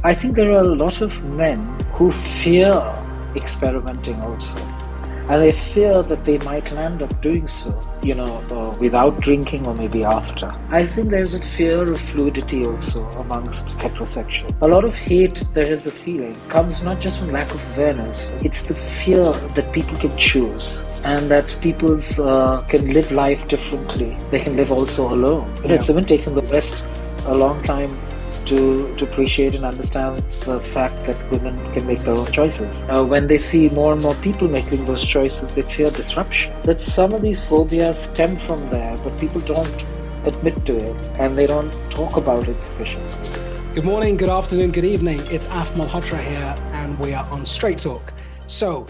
I think there are a lot of men who fear experimenting also. And they fear that they might land up doing so, without drinking or maybe after. I think there's a fear of fluidity also amongst heterosexuals. A lot of hate, there is a feeling, comes not just from lack of awareness. It's the fear that people can choose and that people can live life differently. They can live also alone. It's even taken the West a long time to appreciate and understand the fact that women can make their own choices. When they see more and more people making those choices, they fear disruption. That some of these phobias stem from there, but people don't admit to it and they don't talk about it sufficiently. Good morning, good afternoon, good evening. It's Af Malhotra here and we are on Straight Talk. So,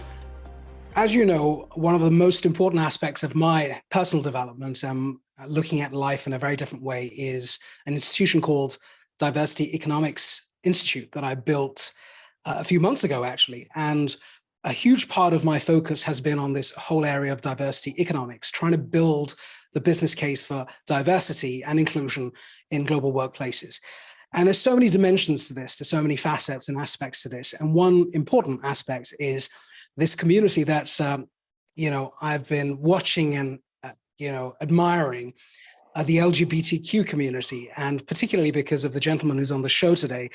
as you know, one of the most important aspects of my personal development, looking at life in a very different way, is an institution called Diversity Economics Institute that I built a few months ago, actually. And a huge part of my focus has been on this whole area of diversity economics, trying to build the business case for diversity and inclusion in global workplaces. And there's so many dimensions to this. There's so many facets and aspects to this. And one important aspect is this community that's, I've been watching and, admiring the LGBTQ community, and particularly because of the gentleman who's on the show today,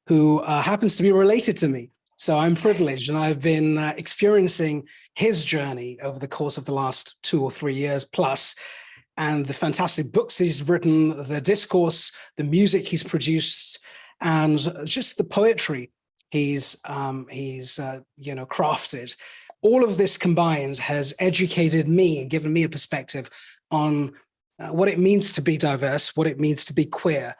who happens to be related to me. So I'm privileged, and I've been experiencing his journey over the course of the last 2 or 3 years plus, and the fantastic books he's written, the discourse, the music he's produced, and just the poetry he's crafted. All of this combined has educated me and given me a perspective on what it means to be diverse, what it means to be queer.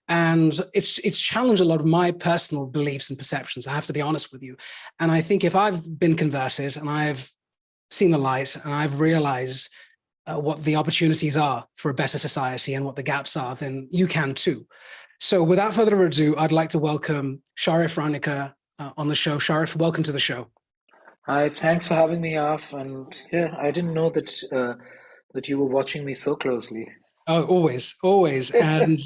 And it's challenged a lot of my personal beliefs and perceptions, I have to be honest with you. And I think if I've been converted and I've seen the light and I've realized what the opportunities are for a better society and what the gaps are, then you can too. So without further ado, I'd like to welcome Sharif Rangnekar on the show. Sharif, welcome to the show. Hi, thanks for having me, Af. And yeah, I didn't know that you were watching me so closely. Oh, always. And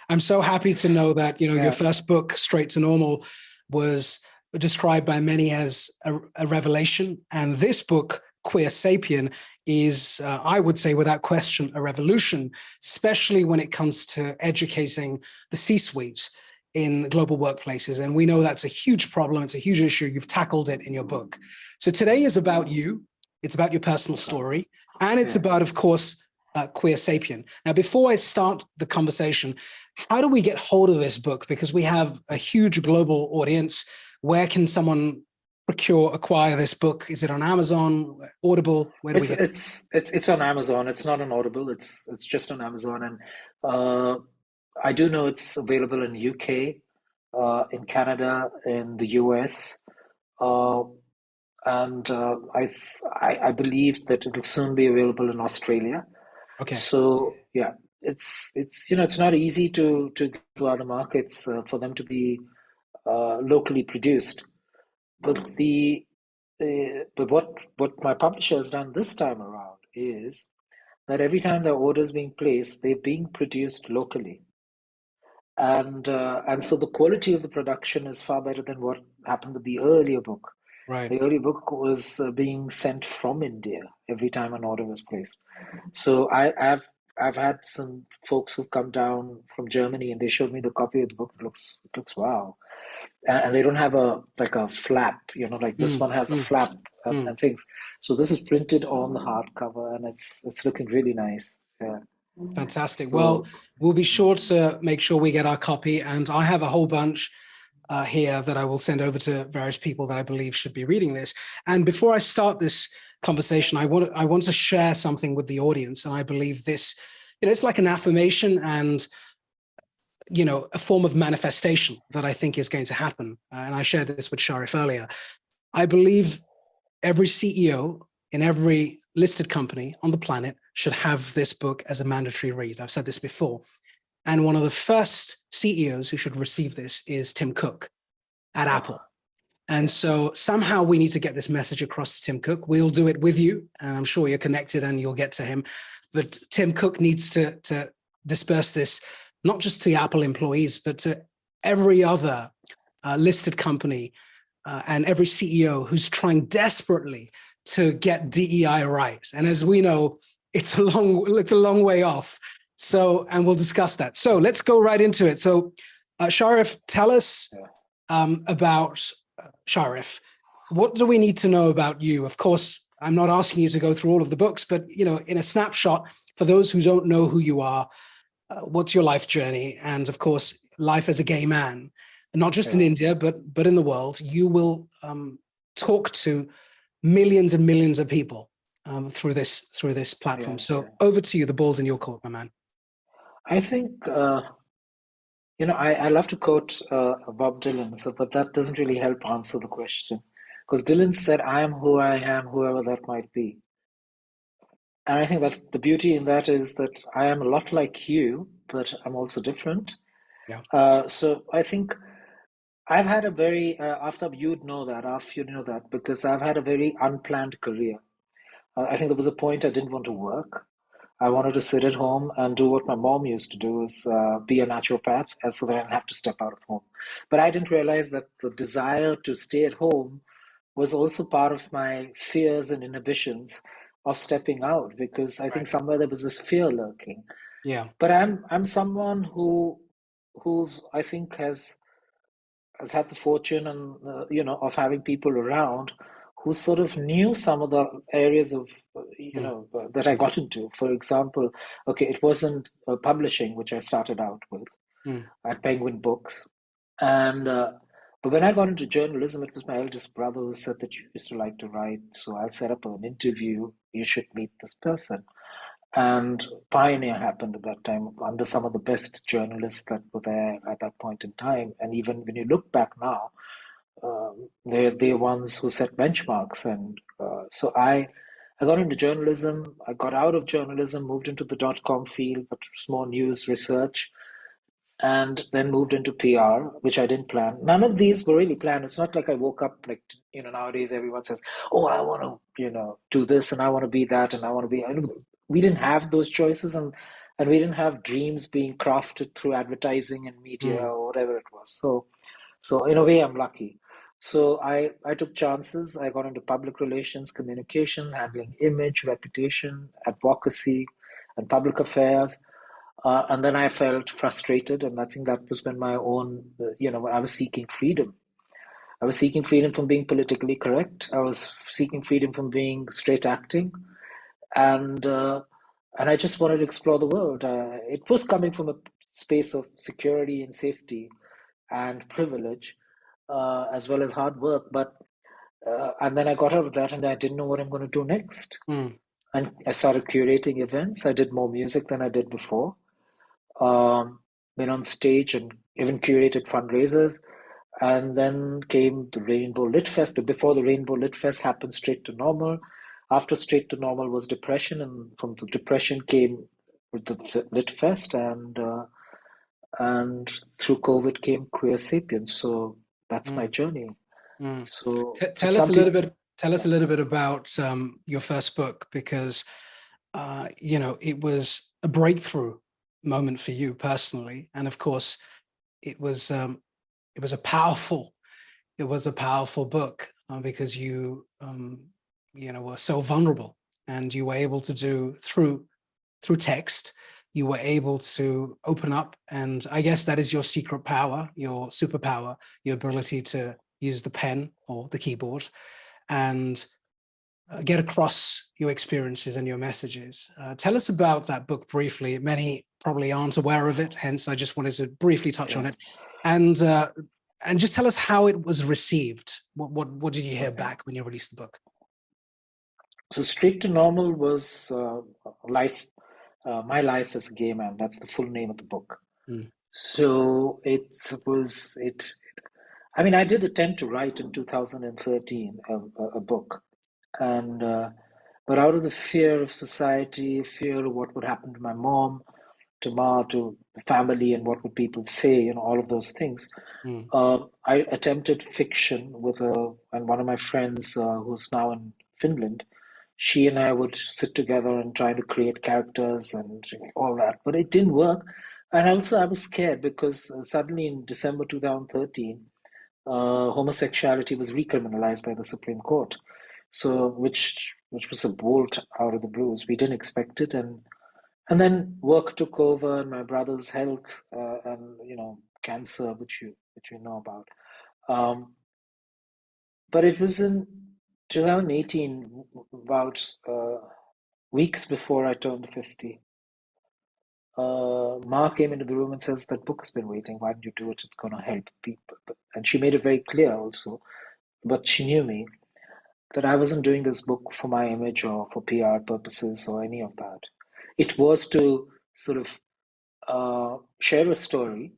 I'm so happy to know that, your first book, Straight to Normal, was described by many as a revelation. And this book, Queer Sapien, is, I would say, without question, a revolution, especially when it comes to educating the C-suite in global workplaces. And we know that's a huge problem. It's a huge issue. You've tackled it in your book. So today is about you. It's about your personal story. And it's about, of course, Queer Sapien. Now, before I start the conversation, how do we get hold of this book? Because we have a huge global audience. Where can someone acquire this book? Is it on Amazon, Audible? Where do we get it? It's on Amazon. It's not on Audible. It's just on Amazon. And I do know it's available in UK, in Canada, in the US. And I believe that it will soon be available in Australia. Okay. So yeah, it's not easy to get to other markets for them to be locally produced. But what my publisher has done this time around is that every time their orders being placed, they're being produced locally. And so the quality of the production is far better than what happened with the earlier book. Right. The earlier book was being sent from India every time an order was placed. So I've had some folks who've come down from Germany and they showed me the copy of the book. It looks wow, and they don't have a flap, like this one has a flap and things. So this is printed on the hardcover and it's looking really nice. Yeah. Fantastic. Well, we'll be sure to make sure we get our copy, and I have a whole bunch here that I will send over to various people that I believe should be reading this. And before I start this conversation, I want to share something with the audience. And I believe this, it's like an affirmation and, a form of manifestation that I think is going to happen. And I shared this with Sharif earlier. I believe every CEO in every listed company on the planet should have this book as a mandatory read. I've said this before. And one of the first CEOs who should receive this is Tim Cook at Apple. And so somehow we need to get this message across to Tim Cook. We'll do it with you, and I'm sure you're connected and you'll get to him. But Tim Cook needs to disperse this, not just to the Apple employees, but to every other listed company and every CEO who's trying desperately to get DEI right. And as we know, it's a long way off. So, and we'll discuss that. So let's go right into it. So, Sharif, tell us about Sharif. What do we need to know about you? Of course, I'm not asking you to go through all of the books, but in a snapshot, for those who don't know who you are, what's your life journey? And of course, life as a gay man, not just in India, but in the world. You will talk to millions and millions of people through this platform. So over to you. The ball's in your court, my man. I think, I love to quote Bob Dylan, but that doesn't really help answer the question. Because Dylan said, I am who I am, whoever that might be. And I think that the beauty in that is that I am a lot like you, but I'm also different. Yeah. So I think I've had a very, after you know that, because I've had a very unplanned career. I think there was a point I didn't want to work. I wanted to sit at home and do what my mom used to do, is be a naturopath, and so that I didn't have to step out of home. But I didn't realize that the desire to stay at home was also part of my fears and inhibitions of stepping out, because I think somewhere there was this fear lurking. Yeah. But I'm someone who I think has had the fortune and of having people around who sort of knew some of the areas of that I got into. For example, okay, it wasn't publishing, which I started out with at Penguin Books, and but when I got into journalism, it was my eldest brother who said that you used to like to write, so I'll set up an interview. You should meet this person. And Pioneer happened at that time under some of the best journalists that were there at that point in time. And even when you look back now, they're ones who set benchmarks. And so I got into journalism. I got out of journalism, moved into the .com field, but it was more news research, and then moved into PR, which I didn't plan. None of these were really planned. It's not like I woke up like, nowadays everyone says, oh, I want to, do this and I want to be that and I want to be. We didn't have those choices, and we didn't have dreams being crafted through advertising and media or whatever it was. So in a way, I'm lucky. So I took chances. I got into public relations, communications, handling image, reputation, advocacy, and public affairs. And then I felt frustrated, and I think that was when my own, I was seeking freedom. I was seeking freedom from being politically correct. I was seeking freedom from being straight acting, and I just wanted to explore the world. It was coming from a space of security and safety and privilege, as well as hard work. But and then I got out of that, and I didn't know what I'm going to do next. And I started curating events. I did more music than I did before. Been on stage and even curated fundraisers. And then came the Rainbow Lit Fest. But before the Rainbow Lit Fest happened, Straight to Normal. After Straight to Normal was depression, and from the depression came with the Lit Fest, and through COVID came Queer Sapiens. So that's my journey. So tell us a little bit. Tell us a little bit about your first book, because it was a breakthrough moment for you personally, and of course, it was a powerful book because you were so vulnerable, and you were able to do through text. You were able to open up, and I guess that is your secret power, your superpower, your ability to use the pen or the keyboard and get across your experiences and your messages. Tell us about that book briefly. Many probably aren't aware of it, hence I just wanted to briefly touch on it, and just tell us how it was received. What did you hear back when you released the book? So Straight to Normal was life. My Life as a Gay Man. That's the full name of the book. So I mean, I did attempt to write in 2013 a book, and but out of the fear of society, fear of what would happen to my mom, to Ma, to the family, and what would people say, all of those things. I attempted fiction with one of my friends who's now in Finland. She and I would sit together and try to create characters and all that, but it didn't work. And also, I was scared because suddenly in December 2013, homosexuality was recriminalized by the Supreme Court. So, which was a bolt out of the blues. We didn't expect it, and then work took over, and my brother's health, and cancer, which you know about. But it was in 2018, about weeks before I turned 50. Ma came into the room and says, that book has been waiting. Why don't you do it? It's going to help people. And she made it very clear also, but she knew me, that I wasn't doing this book for my image or for PR purposes or any of that. It was to sort of share a story,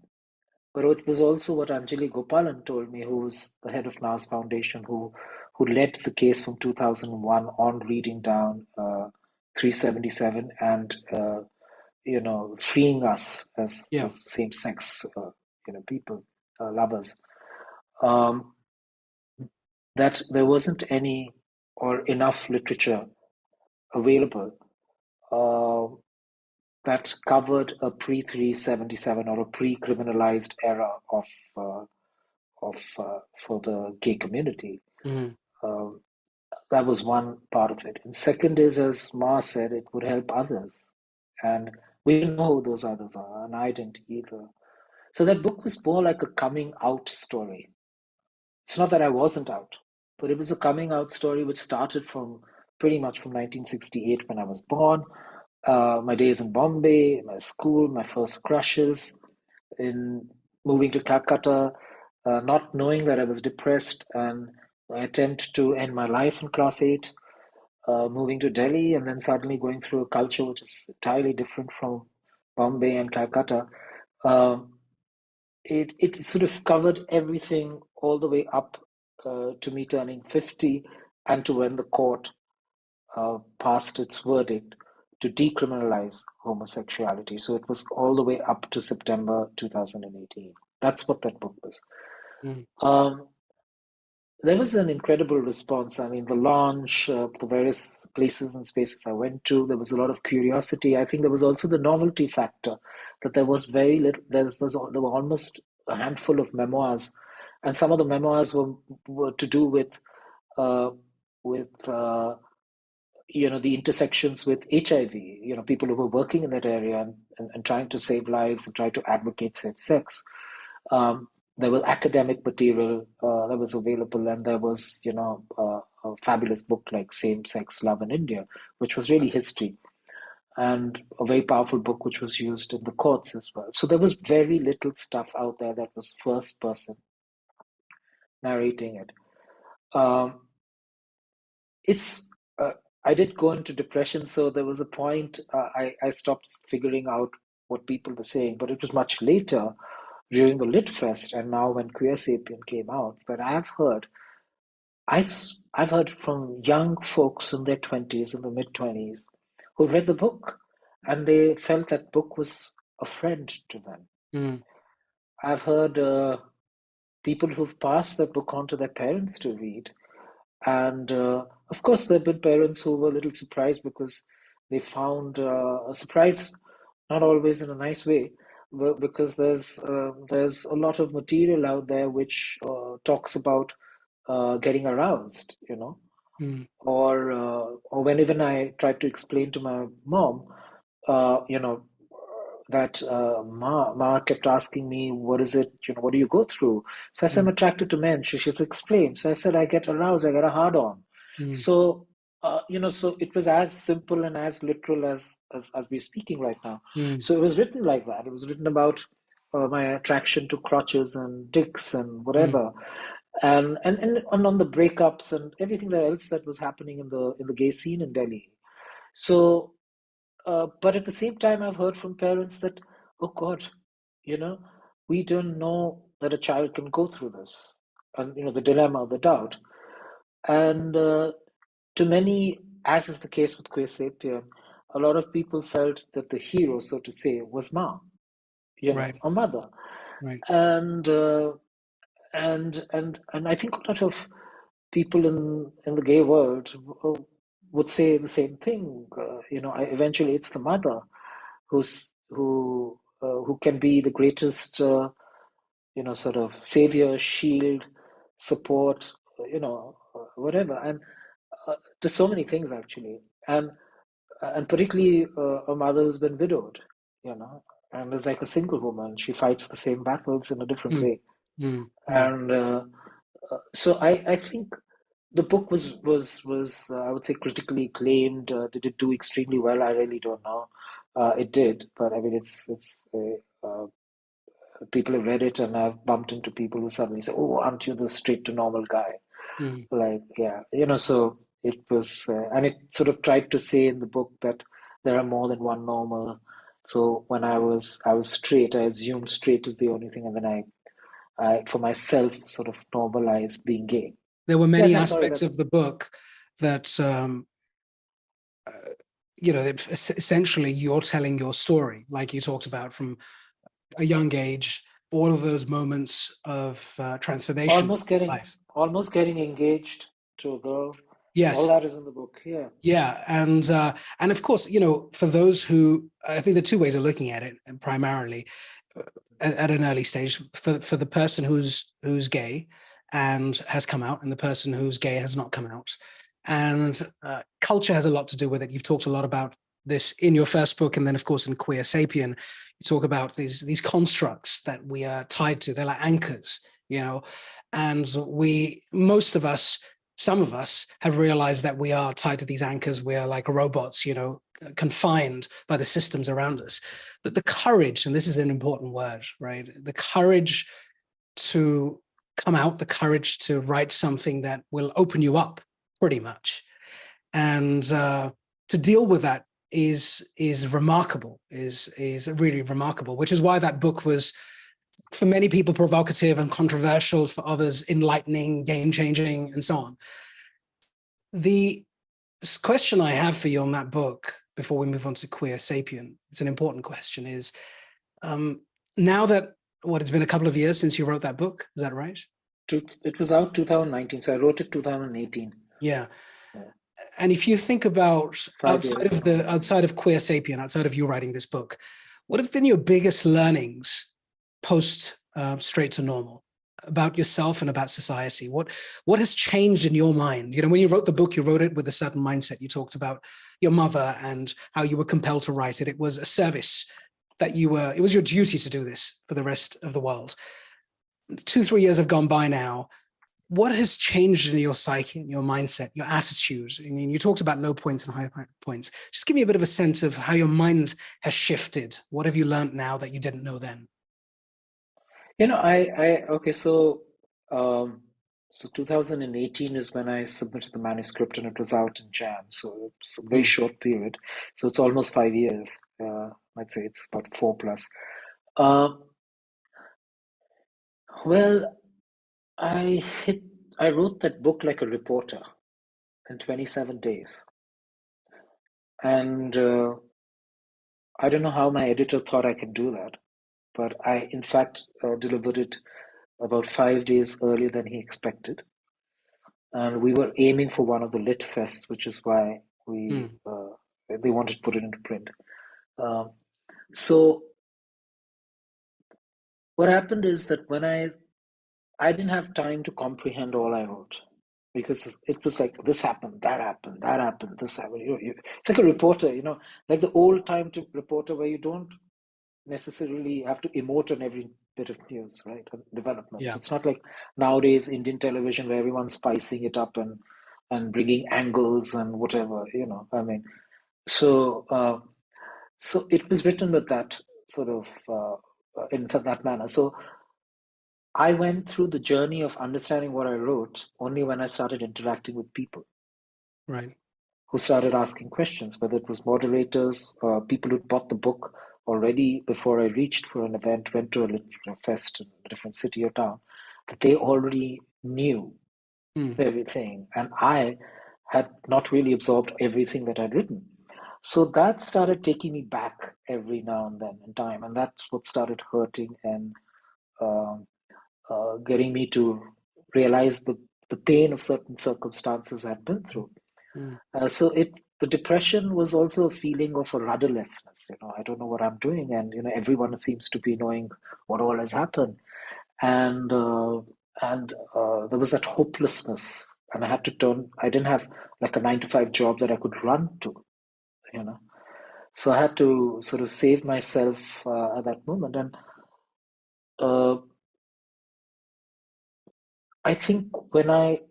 but it was also what Anjali Gopalan told me, who was the head of NAS Foundation, who led the case from 2001 on reading down 377 and freeing us as same-sex people, lovers. That there wasn't any or enough literature available that covered a pre-377 or a pre-criminalized era of for the gay community. That was one part of it. And second is, as Ma said, it would help others. And we didn't know who those others are, and I didn't either. So that book was more like a coming out story. It's not that I wasn't out, but it was a coming out story which started from pretty much from 1968 when I was born. My days in Bombay, my school, my first crushes, in moving to Calcutta, not knowing that I was depressed, and my attempt to end my life in class 8, moving to Delhi, and then suddenly going through a culture which is entirely different from Bombay and Calcutta. It sort of covered everything all the way up to me turning 50 and to when the court passed its verdict to decriminalize homosexuality. So it was all the way up to September 2018. That's what that book was. There was an incredible response. I mean, the launch, the various places and spaces I went to, there was a lot of curiosity. I think there was also the novelty factor, that there was very little, there were almost a handful of memoirs, and some of the memoirs were to do with the intersections with HIV, people who were working in that area and trying to save lives and try to advocate safe sex. There was academic material that was available, and there was, a fabulous book like Same Sex Love in India, which was really history, and a very powerful book which was used in the courts as well. So there was very little stuff out there that was first person narrating it. I did go into depression, so there was a point I stopped figuring out what people were saying, but it was much later during the Lit Fest, and now when Queer Sapien came out, that I've heard from young folks in their 20s, in the mid-20s, who read the book, and they felt that book was a friend to them. I've heard people who've passed that book on to their parents to read, and of course, there have been parents who were a little surprised because they found a surprise, not always in a nice way, because there's a lot of material out there which talks about getting aroused, or when even I tried to explain to my mom, that Ma kept asking me, what is it, what do you go through? So I said, I'm attracted to men. She's explained. So I said, I get aroused, I get a hard on. So, so it was as simple and as literal as we're speaking right now. So it was written like that. It was written about my attraction to crotches and dicks and whatever. And on the breakups and everything else that was happening in the gay scene in Delhi. So, but at the same time, I've heard from parents that, oh God, we don't know that a child can go through this, and the dilemma, the doubt, and to many, as is the case with Queer Sapien, a lot of people felt that the hero, so to say, was Ma, or mother, and I think a lot of people in the gay world would say the same thing. Eventually it's the mother who can be the greatest sort of savior, shield, support, whatever. And there's so many things actually, and particularly a mother who's been widowed, and is like a single woman. She fights the same battles in a different Mm, way. mm, mm. And so I think the book was I would say critically acclaimed. Did it do extremely well? I really don't know. It did, but I mean, people have read it, and I've bumped into people who suddenly say, "Oh, aren't you the straight to normal guy?" Mm. Like, yeah, so it was, and it sort of tried to say in the book that there are more than one normal. So when I was straight, I assumed straight is the only thing, and then I for myself sort of normalized being gay. There were Yeah, many no, sorry, aspects that of the book that, uh, essentially you're telling your story, like you talked about from a young age, all of those moments of transformation in almost getting life. almost getting engaged to a girl. All Yes. that is in the book. Yeah. Yeah, and of course, for those who, I think there are two ways of looking at it, and primarily at an early stage, for the person who's gay and has come out, and the person who's gay has not come out, and culture has a lot to do with it. You've talked a lot about this in your first book, and then of course in Queer Sapien, you talk about these constructs that we are tied to. They're like anchors, and most of us, some of us have realized that we are tied to these anchors. We are like robots, confined by the systems around us. But the courage, and this is an important word, right? The courage to come out, the courage to write something that will open you up pretty much. And to deal with that is remarkable, is really remarkable, which is why that book was, for many people, provocative and controversial, for others enlightening, game-changing, and so on. The question I have for you on that book, before we move on to Queer Sapien, it's an important question, is now that, it's been a couple of years since you wrote that book, is that right? It was out 2019, so I wrote it 2018. Yeah. Yeah. And if you think about 5 years. outside of Queer Sapien, outside of you writing this book, what have been your biggest learnings post Straight to Normal about yourself and about society? What has changed in your mind? When you wrote the book, you wrote it with a certain mindset. You talked about your mother and how you were compelled to write it. It was a service that it was your duty to do this for the rest of the world. 2-3 years have gone by now. What has changed in your psyche, in your mindset, your attitude? I mean, you talked about low points and high points. Just give me a bit of a sense of how your mind has shifted. What have you learned now that you didn't know then? Okay, so 2018 is when I submitted the manuscript, and it was out in Jan, so it's a very Mm. short period. So it's almost 5 years. I'd say it's about 4 plus. Um, well, I I wrote that book like a reporter in 27 days, and I don't know how my editor thought I could do that, but I, in fact, delivered it about 5 days earlier than he expected. And we were aiming for one of the lit fests, which is why Mm. they wanted to put it into print. So what happened is that when I didn't have time to comprehend all I wrote, because it was like this happened, that happened, that happened, this happened. It's like a reporter, like the old time to reporter where you don't necessarily have to emote on every bit of news, right? And developments. Yeah. It's not like nowadays Indian television where everyone's spicing it up and bringing angles and whatever, I mean, so so it was written with that sort of in that manner. So I went through the journey of understanding what I wrote only when I started interacting with people Right. who started asking questions, whether it was moderators, people who bought the book already before I reached for an event, went to a literature fest in a different city or town, that they already knew Mm. everything, and I had not really absorbed everything that I'd written. So that started taking me back every now and then in time, and that's what started hurting and um getting me to realize the pain of certain circumstances I'd been through. Mm. So the depression was also a feeling of a rudderlessness. I don't know what I'm doing, and everyone seems to be knowing what all has happened, and there was that hopelessness, and I had to turn. I didn't have like a 9 to 5 job that I could run to, you know. So I had to sort of save myself at that moment, and uh, I think when I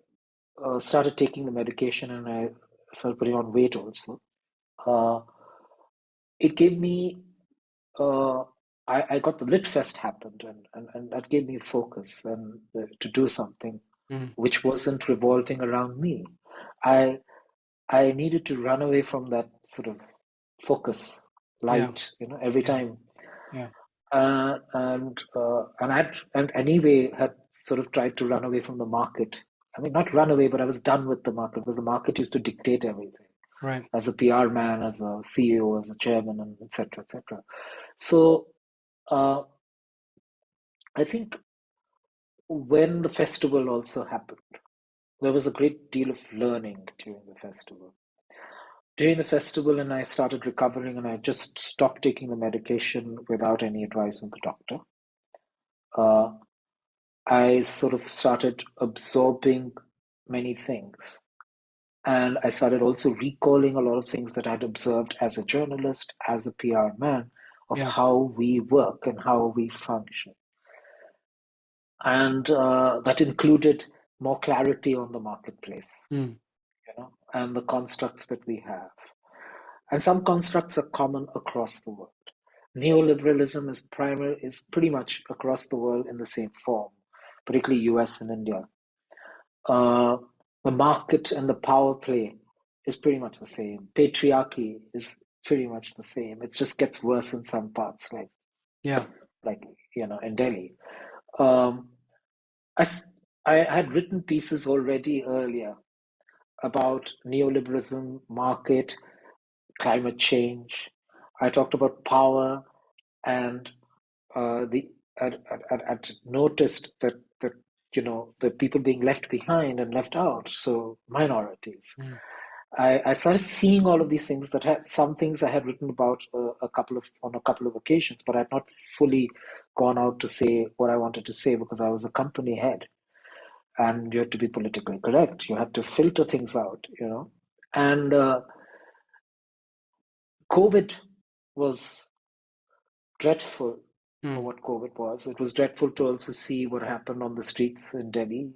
started taking the medication and I started putting on weight also, uh, it gave me. Uh, I got the Lit Fest happened, and that gave me focus and to do something Mm. which wasn't revolving around me. I I needed to run away from that sort of focus Yeah. light, every Yeah. time. Yeah. And and anyway had sort of tried to run away from the market. I mean, not run away, but I was done with the market because the market used to dictate everything Right. as a PR man, as a CEO, as a chairman, and etc. etc. So uh, I think when the festival also happened, there was a great deal of learning during the festival. During the festival, and I started recovering, and I just stopped taking the medication without any advice from the doctor. Uh, I sort of started absorbing many things. And I started also recalling a lot of things that I'd observed as a journalist, as a PR man, of Yeah. how we work and how we function. And that included more clarity on the marketplace, Mm. and the constructs that we have. And some constructs are common across the world. Neoliberalism is pretty much across the world in the same form, particularly US and India. Uh, the market and the power play is pretty much the same. Patriarchy is pretty much the same. It just gets worse in some parts, Yeah. like in Delhi. Um, I had written pieces already earlier about neoliberalism, market, climate change. I talked about power, and the I'd noticed that the people being left behind and left out, so minorities. Mm. I started seeing all of these things that had some things I had written about on a couple of occasions, but I had not fully gone out to say what I wanted to say because I was a company head, and you had to be politically correct. You had to filter things out. And COVID was dreadful for Mm. what COVID was. It was dreadful to also see what happened on the streets in Delhi,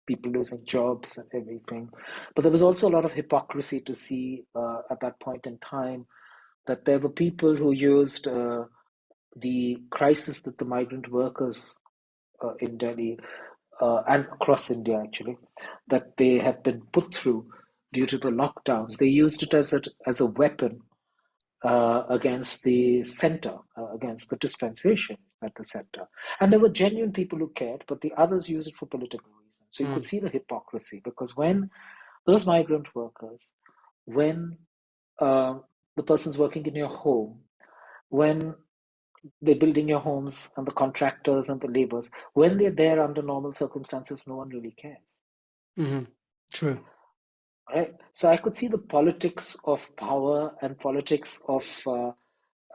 people losing jobs and everything. But there was also a lot of hypocrisy to see at that point in time that there were people who used the crisis that the migrant workers in Delhi and across India actually, that they had been put through due to the lockdowns. They used it as a weapon against the center, against the dispensation at the center. And there were genuine people who cared, but the others used it for political reasons. So you could Mm. see the hypocrisy because when those migrant workers, when uh, the person's working in your home, when they're building your homes and the contractors and the laborers, when they're there under normal circumstances, no one really cares. Mm-hmm. True. Right? So I could see the politics of power and politics of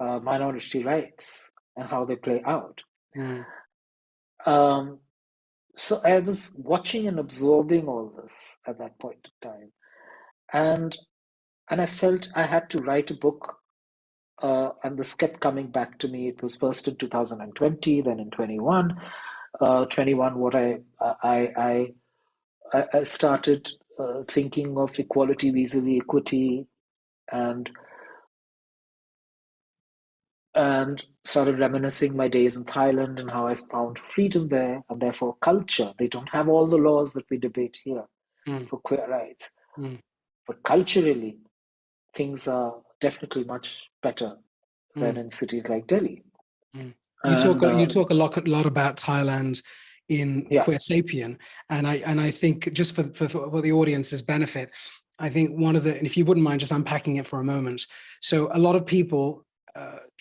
minority rights and how they play out. Mm. Um, so I was watching and absorbing all this at that point in time, and I felt I had to write a book. And this kept coming back to me. It was first in 2020, then in 21. 21, what I started thinking of equality vis-a-vis equity, and started reminiscing my days in Thailand and how I found freedom there and therefore culture. They don't have all the laws that we debate here Mm. for queer rights, Mm. but culturally, things are definitely much better than Mm. in cities like Delhi. Mm. And You talk a lot about Thailand in yeah, Queer Sapien, and I think just for the audience's benefit, I think one of the, and if you wouldn't mind just unpacking it for a moment. So a lot of people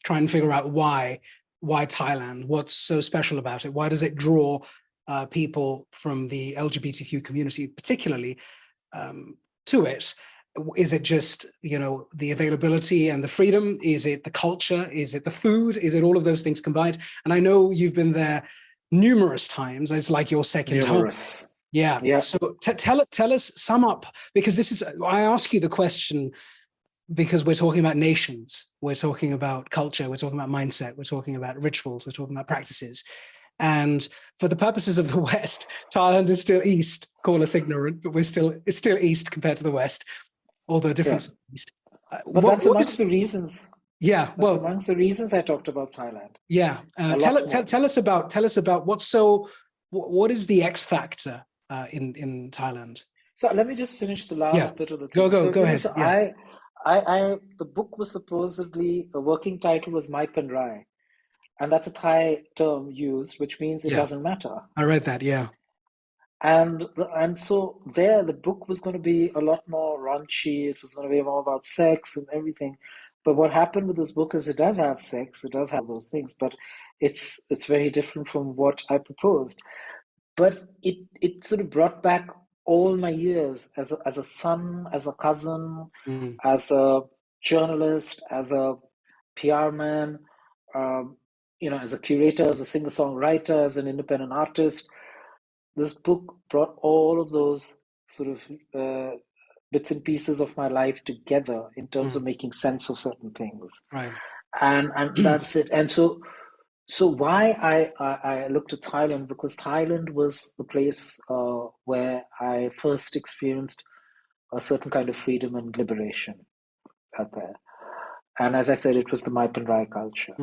try and figure out why Thailand, what's so special about it, why does it draw people from the LGBTQ community particularly to it. Is it just, the availability and the freedom? Is it the culture? Is it the food? Is it all of those things combined? And I know you've been there numerous times. It's like your second home. Numerous. Yeah. Yeah. So tell us, sum up, because I ask you the question because we're talking about nations, we're talking about culture, we're talking about mindset, we're talking about rituals, we're talking about practices. And for the purposes of the West, Thailand is still East. Call us ignorant, but it's still East compared to the West, although difference is East. But that's amongst the reasons. Yeah, that's amongst the reasons I talked about Thailand. Yeah, tell us about what is the X factor in Thailand. So let me just finish the last bit of the thing. Go ahead. So the book was supposedly, the working title was Mai Pen Rai, and that's a Thai term used, which means it doesn't matter. I read that, yeah. And so there, the book was going to be a lot more raunchy. It was going to be more about sex and everything. But what happened with this book is it does have sex, it does have those things, but it's very different from what I proposed. But it sort of brought back all my years as a son, as a cousin, as a journalist, as a PR man, as a curator, as a singer-songwriter, as an independent artist. This book brought all of those sort of bits and pieces of my life together in terms of making sense of certain things. Right. And that's it. And so why I looked at Thailand, because Thailand was the place where I first experienced a certain kind of freedom and liberation out there. And as I said, it was the Mai Pen Rai culture.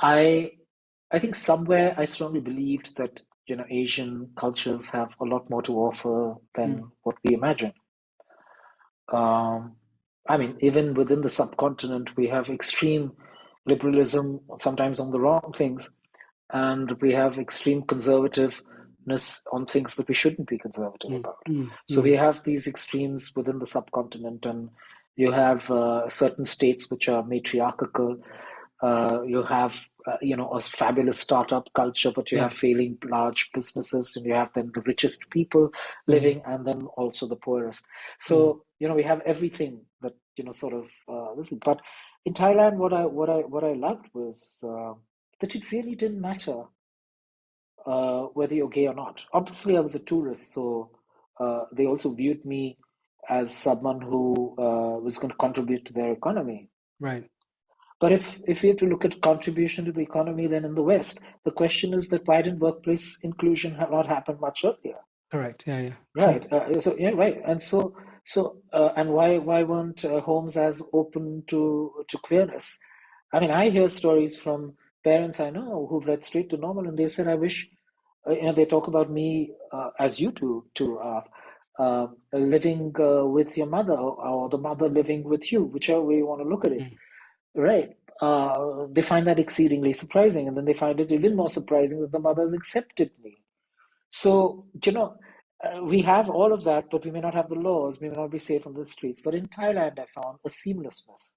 I think somewhere I strongly believed that Asian cultures have a lot more to offer than what we imagine. I mean, even within the subcontinent, we have extreme liberalism, sometimes on the wrong things, and we have extreme conservativeness on things that we shouldn't be conservative about. So we have these extremes within the subcontinent, and you have certain states which are matriarchal. You have a fabulous startup culture, but you have failing large businesses, and you have then the richest people living, and then also the poorest. So we have everything that sort of listen. But in Thailand, what I loved was that it really didn't matter whether you're gay or not. Obviously, I was a tourist, so they also viewed me as someone who was going to contribute to their economy. Right. But if we have to look at contribution to the economy, then in the West, the question is that why didn't workplace inclusion not happen much earlier? Correct. Yeah. Right. Right. And and why weren't homes as open to queerness? I mean, I hear stories from parents I know who've read Straight to Normal, and they said, "I wish," they talk about me as you do too, living with your mother, or the mother living with you, whichever way you want to look at it. Right. They find that exceedingly surprising, and then they find it even more surprising that the mothers accepted me. So, we have all of that, but we may not have the laws, we may not be safe on the streets. But in Thailand, I found a seamlessness.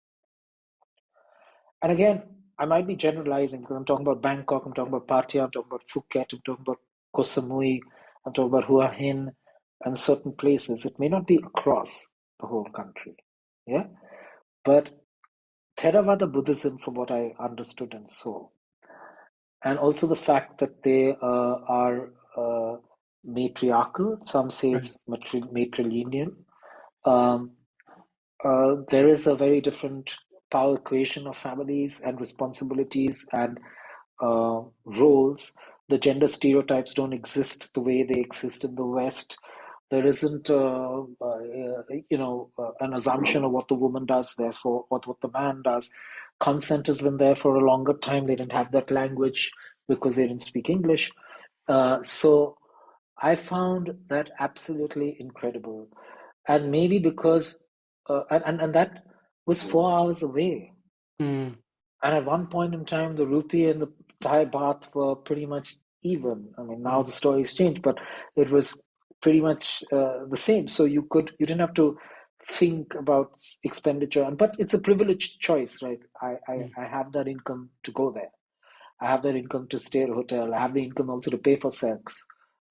And again, I might be generalizing because I'm talking about Bangkok, I'm talking about Pattaya, I'm talking about Phuket, I'm talking about Koh Samui, I'm talking about Hua Hin, and certain places. It may not be across the whole country. Yeah. But Theravada Buddhism, from what I understood and saw, and also the fact that they are matriarchal, some say it's matrilineal. There is a very different power equation of families and responsibilities and roles. The gender stereotypes don't exist the way they exist in the West. There isn't, an assumption of what the woman does, therefore, what the man does. Consent has been there for a longer time. They didn't have that language because they didn't speak English. So I found that absolutely incredible. And maybe because, and that was 4 hours away. And at one point in time, the rupee and the Thai baht were pretty much even. I mean, now the story's changed, but it was pretty much the same. So you didn't have to think about expenditure, but it's a privileged choice, right? I have that income to go there. I have that income to stay at a hotel. I have the income also to pay for sex.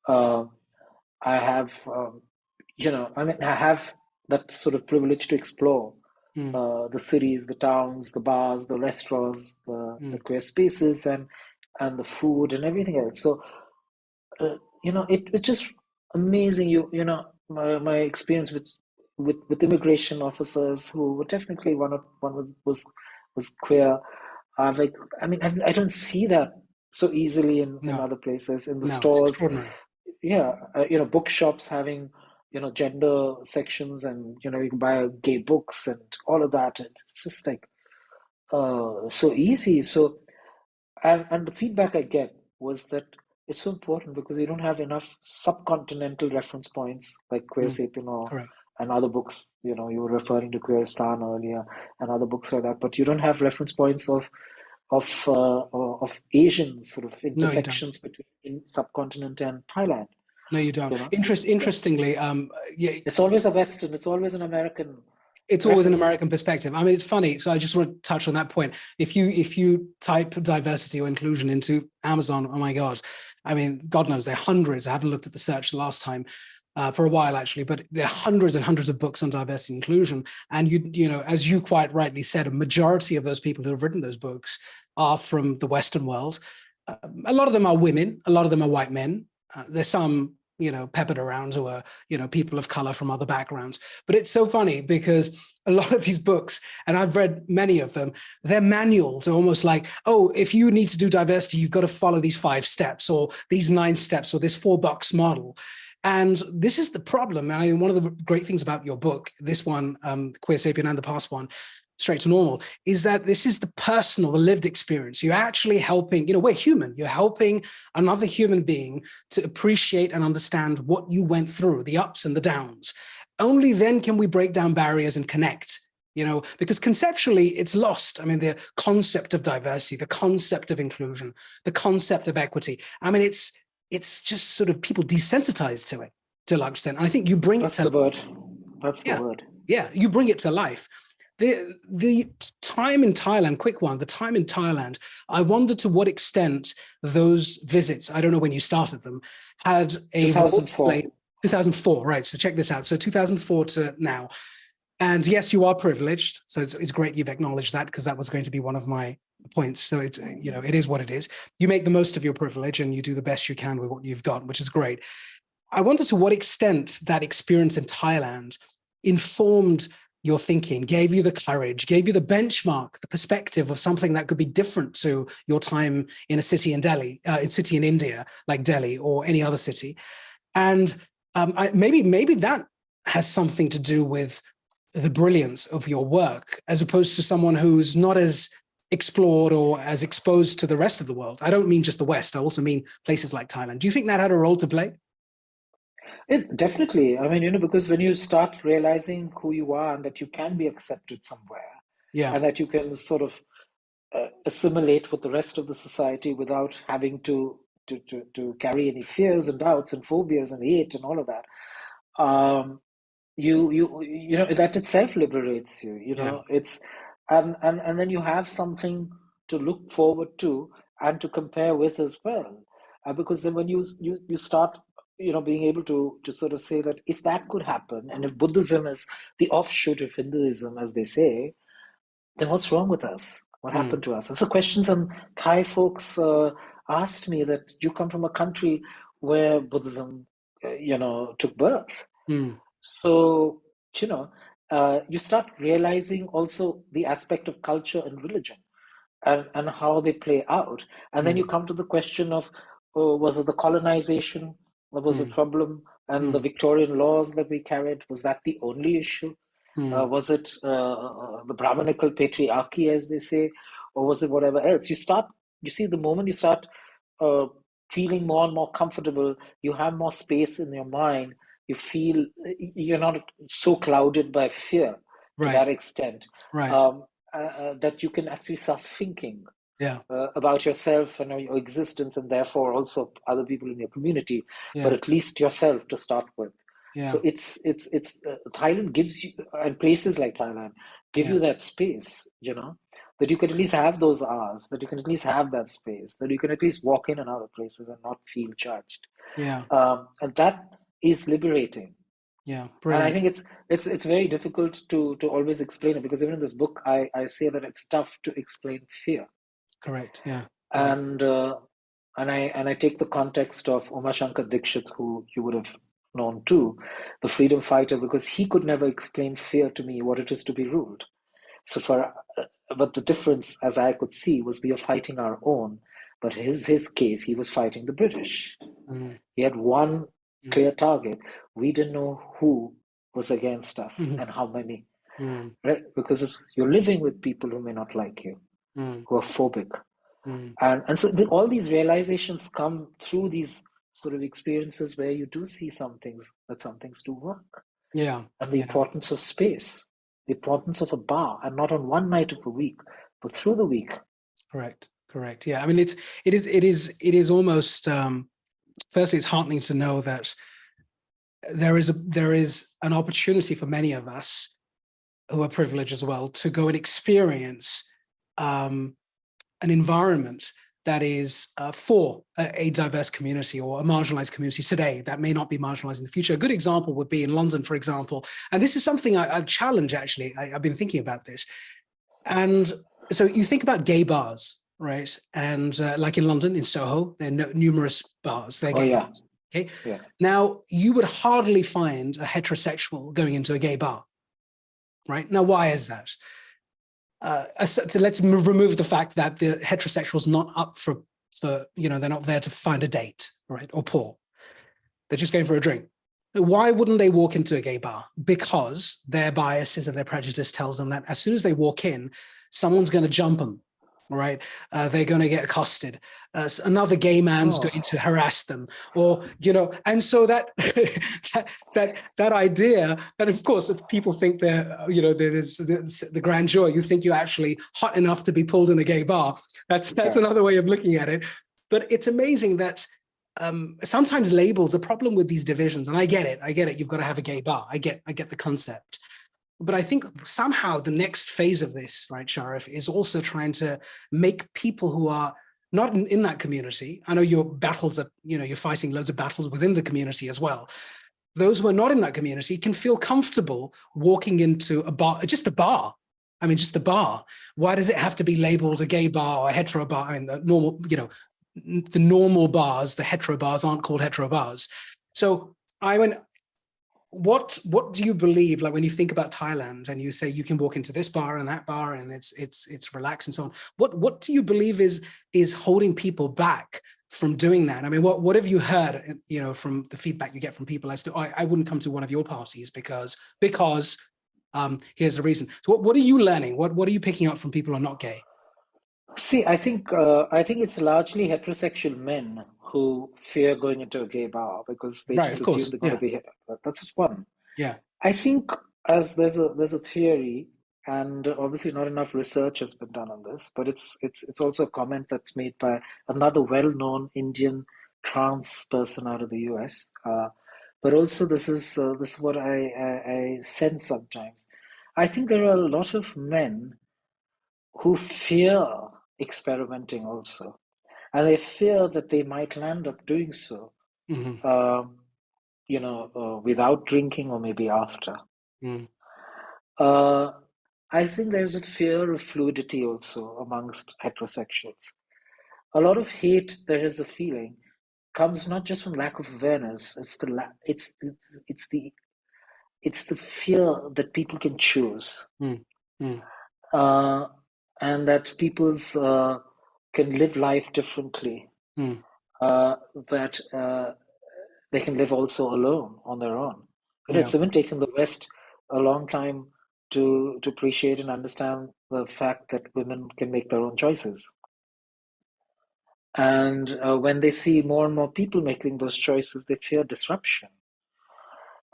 I have, I have that sort of privilege to explore the cities, the towns, the bars, the restaurants, the queer spaces, and and the food and everything else. So it's just amazing. My experience with immigration officers who were definitely was queer. Like, I mean, I don't see that so easily in No, other places, in the no, it's stores. extraordinary. Yeah, bookshops having gender sections, and you can buy gay books and all of that. And it's just like so easy. So and the feedback I get was that it's so important because we don't have enough subcontinental reference points like Queer Mm, Sapien correct. and other books. You were referring to Queeristan earlier and other books like that, but you don't have reference points of Asian sort of No, you don't. intersections between subcontinent and Thailand. No, you don't. You know, so Interestingly, yeah, it's always a Western, it's always an American it's always an reference American point. perspective. I mean, it's funny. So I just want to touch on that point. If you type diversity or inclusion into Amazon, oh my God, I mean, God knows there are hundreds. I haven't looked at the search last time for a while actually, but there are hundreds and hundreds of books on diversity and inclusion. And as you quite rightly said, a majority of those people who have written those books are from the Western world. A lot of them are women. A lot of them are white men. There's some peppered around who are people of color from other backgrounds. But it's so funny because a lot of these books, and I've read many of them, their manuals are almost like, oh, if you need to do diversity, you've got to follow these 5 steps or these 9 steps or this 4-box model. And this is the problem. And one of the great things about your book, this one, Queer Sapien, and the past one, Straight to Normal, is that this is the personal, the lived experience. You're actually helping, we're human. You're helping another human being to appreciate and understand what you went through, the ups and the downs. Only then can we break down barriers and connect, because conceptually it's lost. I mean, the concept of diversity, the concept of inclusion, the concept of equity. I mean, it's just sort of people desensitized to it to a large extent. And I think you bring it That's to the life. word. That's the Yeah. word. Yeah, you bring it to life. The time in Thailand, quick one, the time in Thailand, I wonder to what extent those visits, I don't know when you started them, had a role to play. 2004. 2004, right? So check this out. So 2004 to now. And yes, you are privileged. So it's great you've acknowledged that, because that was going to be one of my points. So it is what it is. You make the most of your privilege and you do the best you can with what you've got, which is great. I wonder to what extent that experience in Thailand informed your thinking, gave you the courage, gave you the benchmark, the perspective of something that could be different to your time in a city in Delhi, city in India, like Delhi or any other city. And maybe that has something to do with the brilliance of your work, as opposed to someone who's not as explored or as exposed to the rest of the world. I don't mean just the West. I also mean places like Thailand. Do you think that had a role to play? It definitely. I mean, because when you start realizing who you are and that you can be accepted somewhere, Yeah. and that you can sort of assimilate with the rest of the society without having to carry any fears and doubts and phobias and hate and all of that, that itself liberates you. Yeah. It's and then you have something to look forward to and to compare with as well, because then when you start being able to sort of say that if that could happen, and if Buddhism is the offshoot of Hinduism, as they say, then what's wrong with us? What Mm, happened to us? That's a question some Thai folks asked me, that you come from a country where Buddhism took birth. mm, So, you know, you start realizing also the aspect of culture and religion, and how they play out. And then you mm, come to the question of, was it the colonization that was a mm, problem? And the mm, Victorian laws that we carried, was that the only issue? mm. Was it the Brahminical patriarchy, as they say, or was it whatever else? You see, the moment you start uh, feeling more and more comfortable, you have more space in your mind, you feel you're not so clouded by fear to Right. that extent, Right. um, that you can actually start thinking Yeah. about yourself and your existence, and therefore also other people in your community, but Yeah. at least yourself to start with. Yeah. So it's Thailand gives you, and places like Thailand give Yeah. you that space, that you can at least have those hours, that you can at least have that space, that you can at least walk in and out of places and not feel judged, Yeah. and that is liberating. Yeah. And I Brilliant. think it's very difficult to always explain it, because even in this book I say that it's tough to explain fear. Correct. Yeah. Right. And I take the context of Uma Shankar Dikshit, who you would have known too, the freedom fighter, because he could never explain fear to me, what it is to be ruled. So but the difference, as I could see, was we are fighting our own. But his case, he was fighting the British. Mm, He had one mm, clear target. We didn't know who was against us mm, and how many, mm, right? Because you're living with people who may not like you, mm, who are phobic. mm. And so all these realizations come through these sort of experiences where you do see some things do work. Yeah, And the yeah. importance of space, the importance of a bar, and not on one night of the week, but through the week. Correct. Correct. Yeah. I mean, it is almost. Firstly, it's heartening to know that there is an opportunity for many of us who are privileged as well to go and experience um, an environment that is for a diverse community or a marginalized community today that may not be marginalized in the future. A good example would be in London, for example. And this is something I challenge, actually. I've been thinking about this. And so you think about gay bars, right? And like in London, in Soho, there are numerous bars. They're Oh gay yeah, bars. Okay. yeah. Now, you would hardly find a heterosexual going into a gay bar, right? Now, why is that? So let's remove the fact that the heterosexual's not up for, they're not there to find a date, right? Or poor. They're just going for a drink. Why wouldn't they walk into a gay bar? Because their biases and their prejudice tells them that as soon as they walk in, someone's going to jump them, right? They're going to get accosted. Another gay man's Oh, going to harass them, or and so that that idea that, of course, if people think there's the grandeur, you think you're actually hot enough to be pulled in a gay bar. That's yeah. another way of looking at it. But it's amazing that sometimes labels a problem with these divisions, and I get it. You've got to have a gay bar. I get the concept. But I think somehow the next phase of this, right, Sharif, is also trying to make people who are not in that community. I know your battles are, you're fighting loads of battles within the community as well. Those who are not in that community can feel comfortable walking into a bar, just a bar. I mean, just a bar. Why does it have to be labeled a gay bar or a hetero bar? I mean, the normal bars, the hetero bars, aren't called hetero bars. So what do you believe, like when you think about Thailand and you say you can walk into this bar and that bar and it's relaxed and so on, what do you believe is holding people back from doing that? I mean, what have you heard, from the feedback you get from people as to, I wouldn't come to one of your parties because here's the reason. So what are you learning? What are you picking up from people who are not gay? See, I think it's largely heterosexual men who fear going into a gay bar because they Right, just of assume course. they're going to Yeah. be. That's just one. Yeah. I think as there's a theory, and obviously not enough research has been done on this, but it's also a comment that's made by another well-known Indian trans person out of the US. But also this is what I sense sometimes. I think there are a lot of men who fear experimenting also, and they fear that they might land up doing so, Mm-hmm. um, without drinking or maybe after. Mm. Uh, I think there's a fear of fluidity also amongst heterosexuals. A lot of hate, there is a feeling, comes not just from lack of awareness. It's the fear that people can choose, Mm. Mm. uh, and that people's can live life differently. Mm. That they can live also alone on their own. Yeah. It's even taken the West a long time to appreciate and understand the fact that women can make their own choices. And when they see more and more people making those choices, they fear disruption.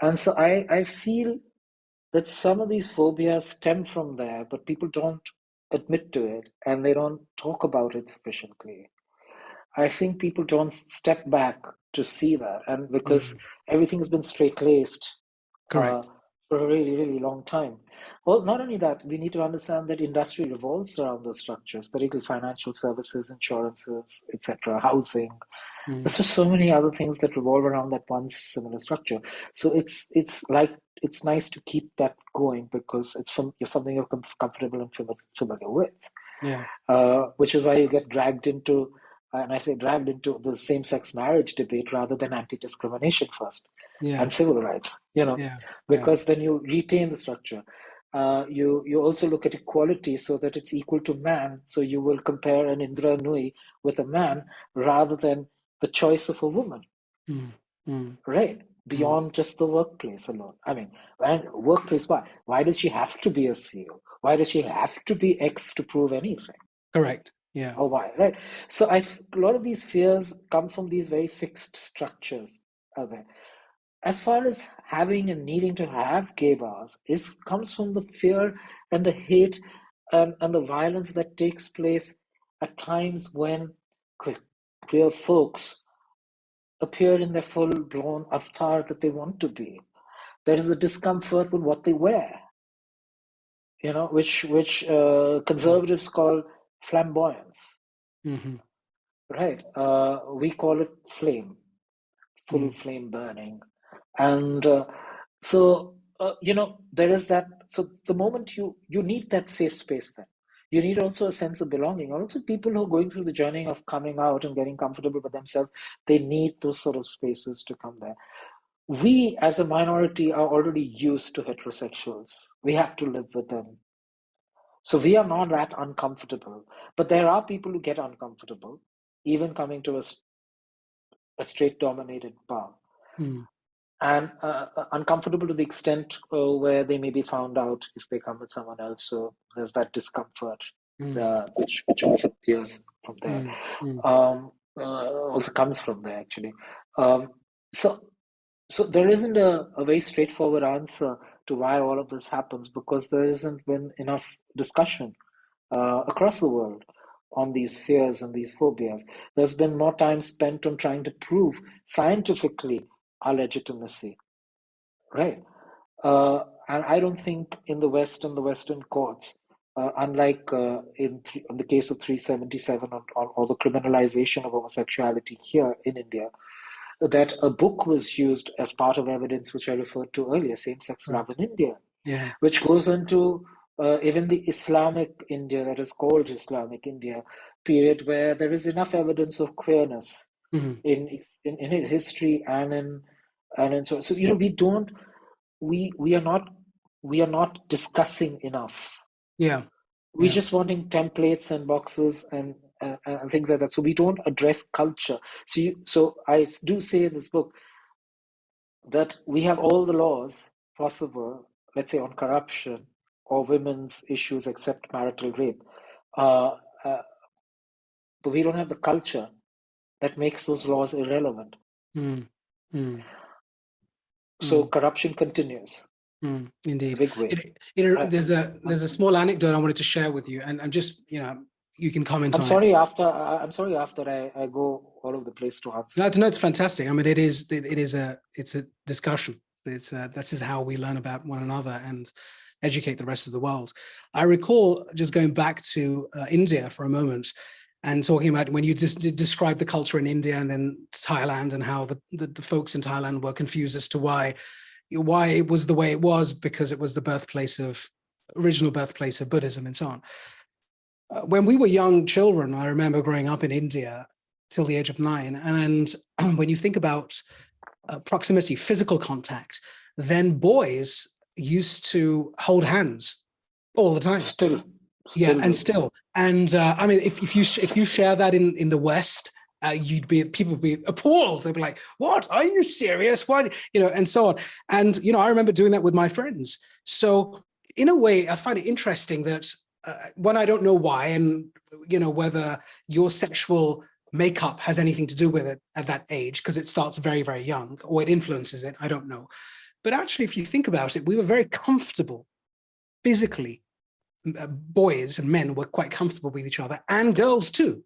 And so I feel that some of these phobias stem from there, but people don't admit to it and they don't talk about it sufficiently. I think people don't step back to see that, and because Mm. everything's been straight-laced uh, Correct. for a really, really long time. Well, not only that, we need to understand that industry revolves around those structures, particularly financial services, insurances, etc., housing. Mm. There's just so many other things that revolve around that one similar structure. So it's nice to keep that going because it's something you're comfortable and familiar with. Yeah. Which is why you get dragged into, and I say dragged into the same-sex marriage debate rather than anti-discrimination first Yeah. and civil rights, you know, Yeah. Yeah. because then you retain the structure. You also look at equality so that it's equal to man. So you will compare an Indra Nui with a man rather than the choice of a woman, Mm. Mm. right? Mm. Beyond just the workplace alone. I mean, and workplace, why? Why does she have to be a CEO? Why does she have to be X to prove anything? Correct. Yeah. Or why, right? So a lot of these fears come from these very fixed structures out there. As far as having and needing to have gay bars is comes from the fear and the hate and the violence that takes place at times when queer folks appear in their full-blown avatar that they want to be. There is a discomfort with what they wear, which Mm. conservatives call flamboyance, Mm-hmm. right? We call it flame, full Mm. flame burning, and there is that. So the moment you need that safe space, then you need also a sense of belonging. Also, people who are going through the journey of coming out and getting comfortable with themselves, they need those sort of spaces to come there. We as a minority are already used to heterosexuals. We have to live with them. So we are not that uncomfortable. But there are people who get uncomfortable, even coming to a straight dominated bar. Mm. And uncomfortable to the extent where they may be found out if they come with someone else. So there's that discomfort, Mm. which also appears from there. Mm. Mm. Also comes from there, actually. Um, so So there isn't a very straightforward answer to why all of this happens because there isn't been enough discussion across the world on these fears and these phobias. There's been more time spent on trying to prove scientifically our legitimacy, right? And I don't think in the West and the Western courts, unlike in the case of 377 on or the criminalization of homosexuality here in India, that a book was used as part of evidence, which I referred to earlier, same-sex love Right. in India, Yeah. which goes into even the Islamic India, that is called Islamic India, period where there is enough evidence of queerness Mm. in history and in so we are not discussing enough. Yeah. We're Yeah. just wanting templates and boxes and things like that. So we don't address culture. So I do say in this book that we have all the laws possible, let's say on corruption or women's issues except marital rape, uh, uh, but we don't have the culture that makes those laws irrelevant. Mm. Mm. So Mm. corruption continues in a Indeed. big way. Right. There's a small anecdote I wanted to share with you, and just you can comment on it. I'm sorry after I go all over the place to answer. No, it's fantastic. I mean, it's a discussion. This is how we learn about one another and educate the rest of the world. I recall just going back to India for a moment and talking about when you just describe the culture in India and then Thailand and how the folks in Thailand were confused as to why it was the way it was because it was the original birthplace of Buddhism and so on. When we were young children, I remember growing up in India till the age of 9. And when you think about proximity, physical contact, then boys used to hold hands all the time. Still Yeah, and do. still. And I mean, if you share that in the West, people would be appalled. They'd be like, "What? Are you serious? Why?" And so on. And I remember doing that with my friends. So in a way, I find it interesting that when I don't know why, and whether your sexual makeup has anything to do with it at that age, because it starts very, very young, or it influences it. I don't know. But actually, if you think about it, we were very comfortable physically. Boys and men were quite comfortable with each other, and girls too,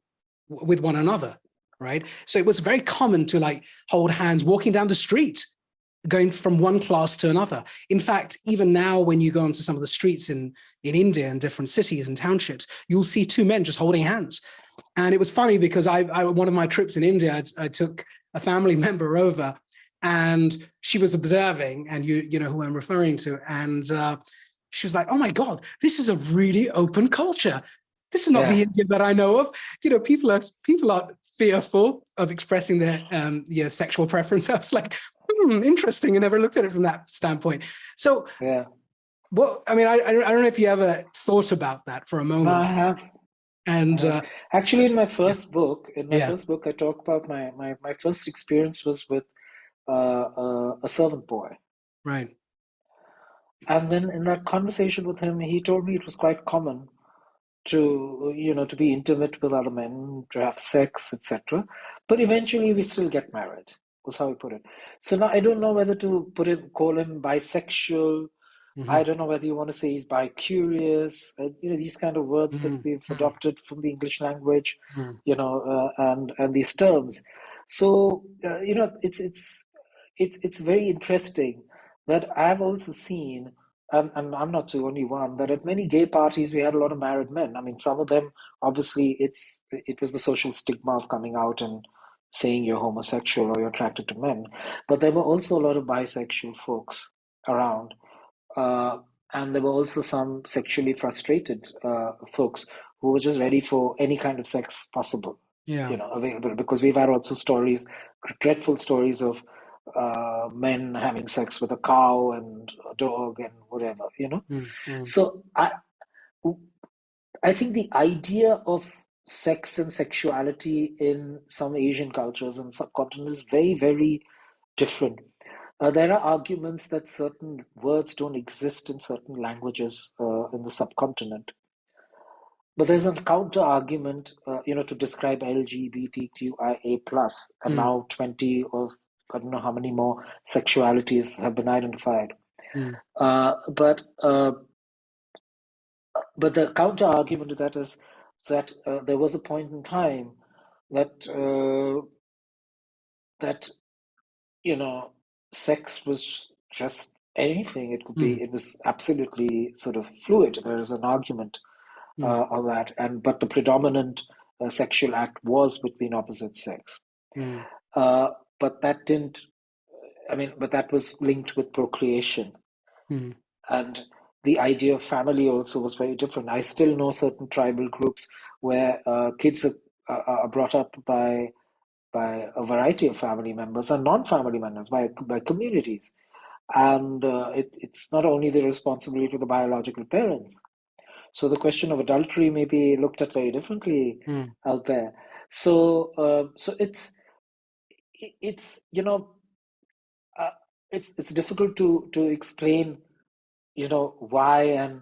with one another, right? So it was very common to hold hands walking down the street, going from one class to another. In fact, even now, when you go onto some of the streets in India and different cities and townships, you'll see two men just holding hands. And it was funny because one of my trips in India, I took a family member over, and she was observing, and you know who I'm referring to, and she was like, "Oh my God, this is a really open culture. This is not the Yeah. India that I know of. People are fearful of expressing their sexual preference. I was like, interesting. I never looked at it from that standpoint. So, Yeah. I don't know if you ever thought about that for a No, moment. I have. And Actually, in my yeah, first book, yeah, I talk about my first experience was with a servant boy. right. And then in that conversation with him, he told me it was quite common to be intimate with other men, to have sex, etc. But eventually we still get married, was how he put it. So now I don't know whether to call him bisexual. Mm-hmm. I don't know whether you want to say he's bi-curious, these kind of words that we've Mm-hmm. adopted from the English language, Mm-hmm. and these terms. So, it's very interesting that I've also seen, and I'm not the only one, that at many gay parties we had a lot of married men. I mean, some of them, obviously, it was the social stigma of coming out and saying you're homosexual or you're attracted to men, but there were also a lot of bisexual folks around, uh, and there were also some sexually frustrated folks who were just ready for any kind of sex possible, Yeah. available. Because we've had also stories, dreadful stories of men having sex with a cow and a dog and whatever. Mm-hmm. So I think the idea of sex and sexuality in some Asian cultures and subcontinent is very, very different. There are arguments that certain words don't exist in certain languages in the subcontinent. But there's a counter argument, to describe LGBTQIA plus, and Mm-hmm. now 20 or I don't know how many more sexualities have been identified. Mm-hmm. Uh, but uh, but the counter argument to that is that there was a point in time that that you know, sex was just anything. It was absolutely sort of fluid. There is an argument on that, but the predominant sexual act was between opposite sex. Mm-hmm. Uh, but that didn't. I mean, but that was linked with procreation, Mm-hmm. and the idea of family also was very different. I still know certain tribal groups where kids are brought up by a variety of family members and non-family members, by communities. And it's not only the responsibility of the biological parents. So the question of adultery may be looked at very differently Mm-hmm. out there. So it's uh, it's difficult to explain why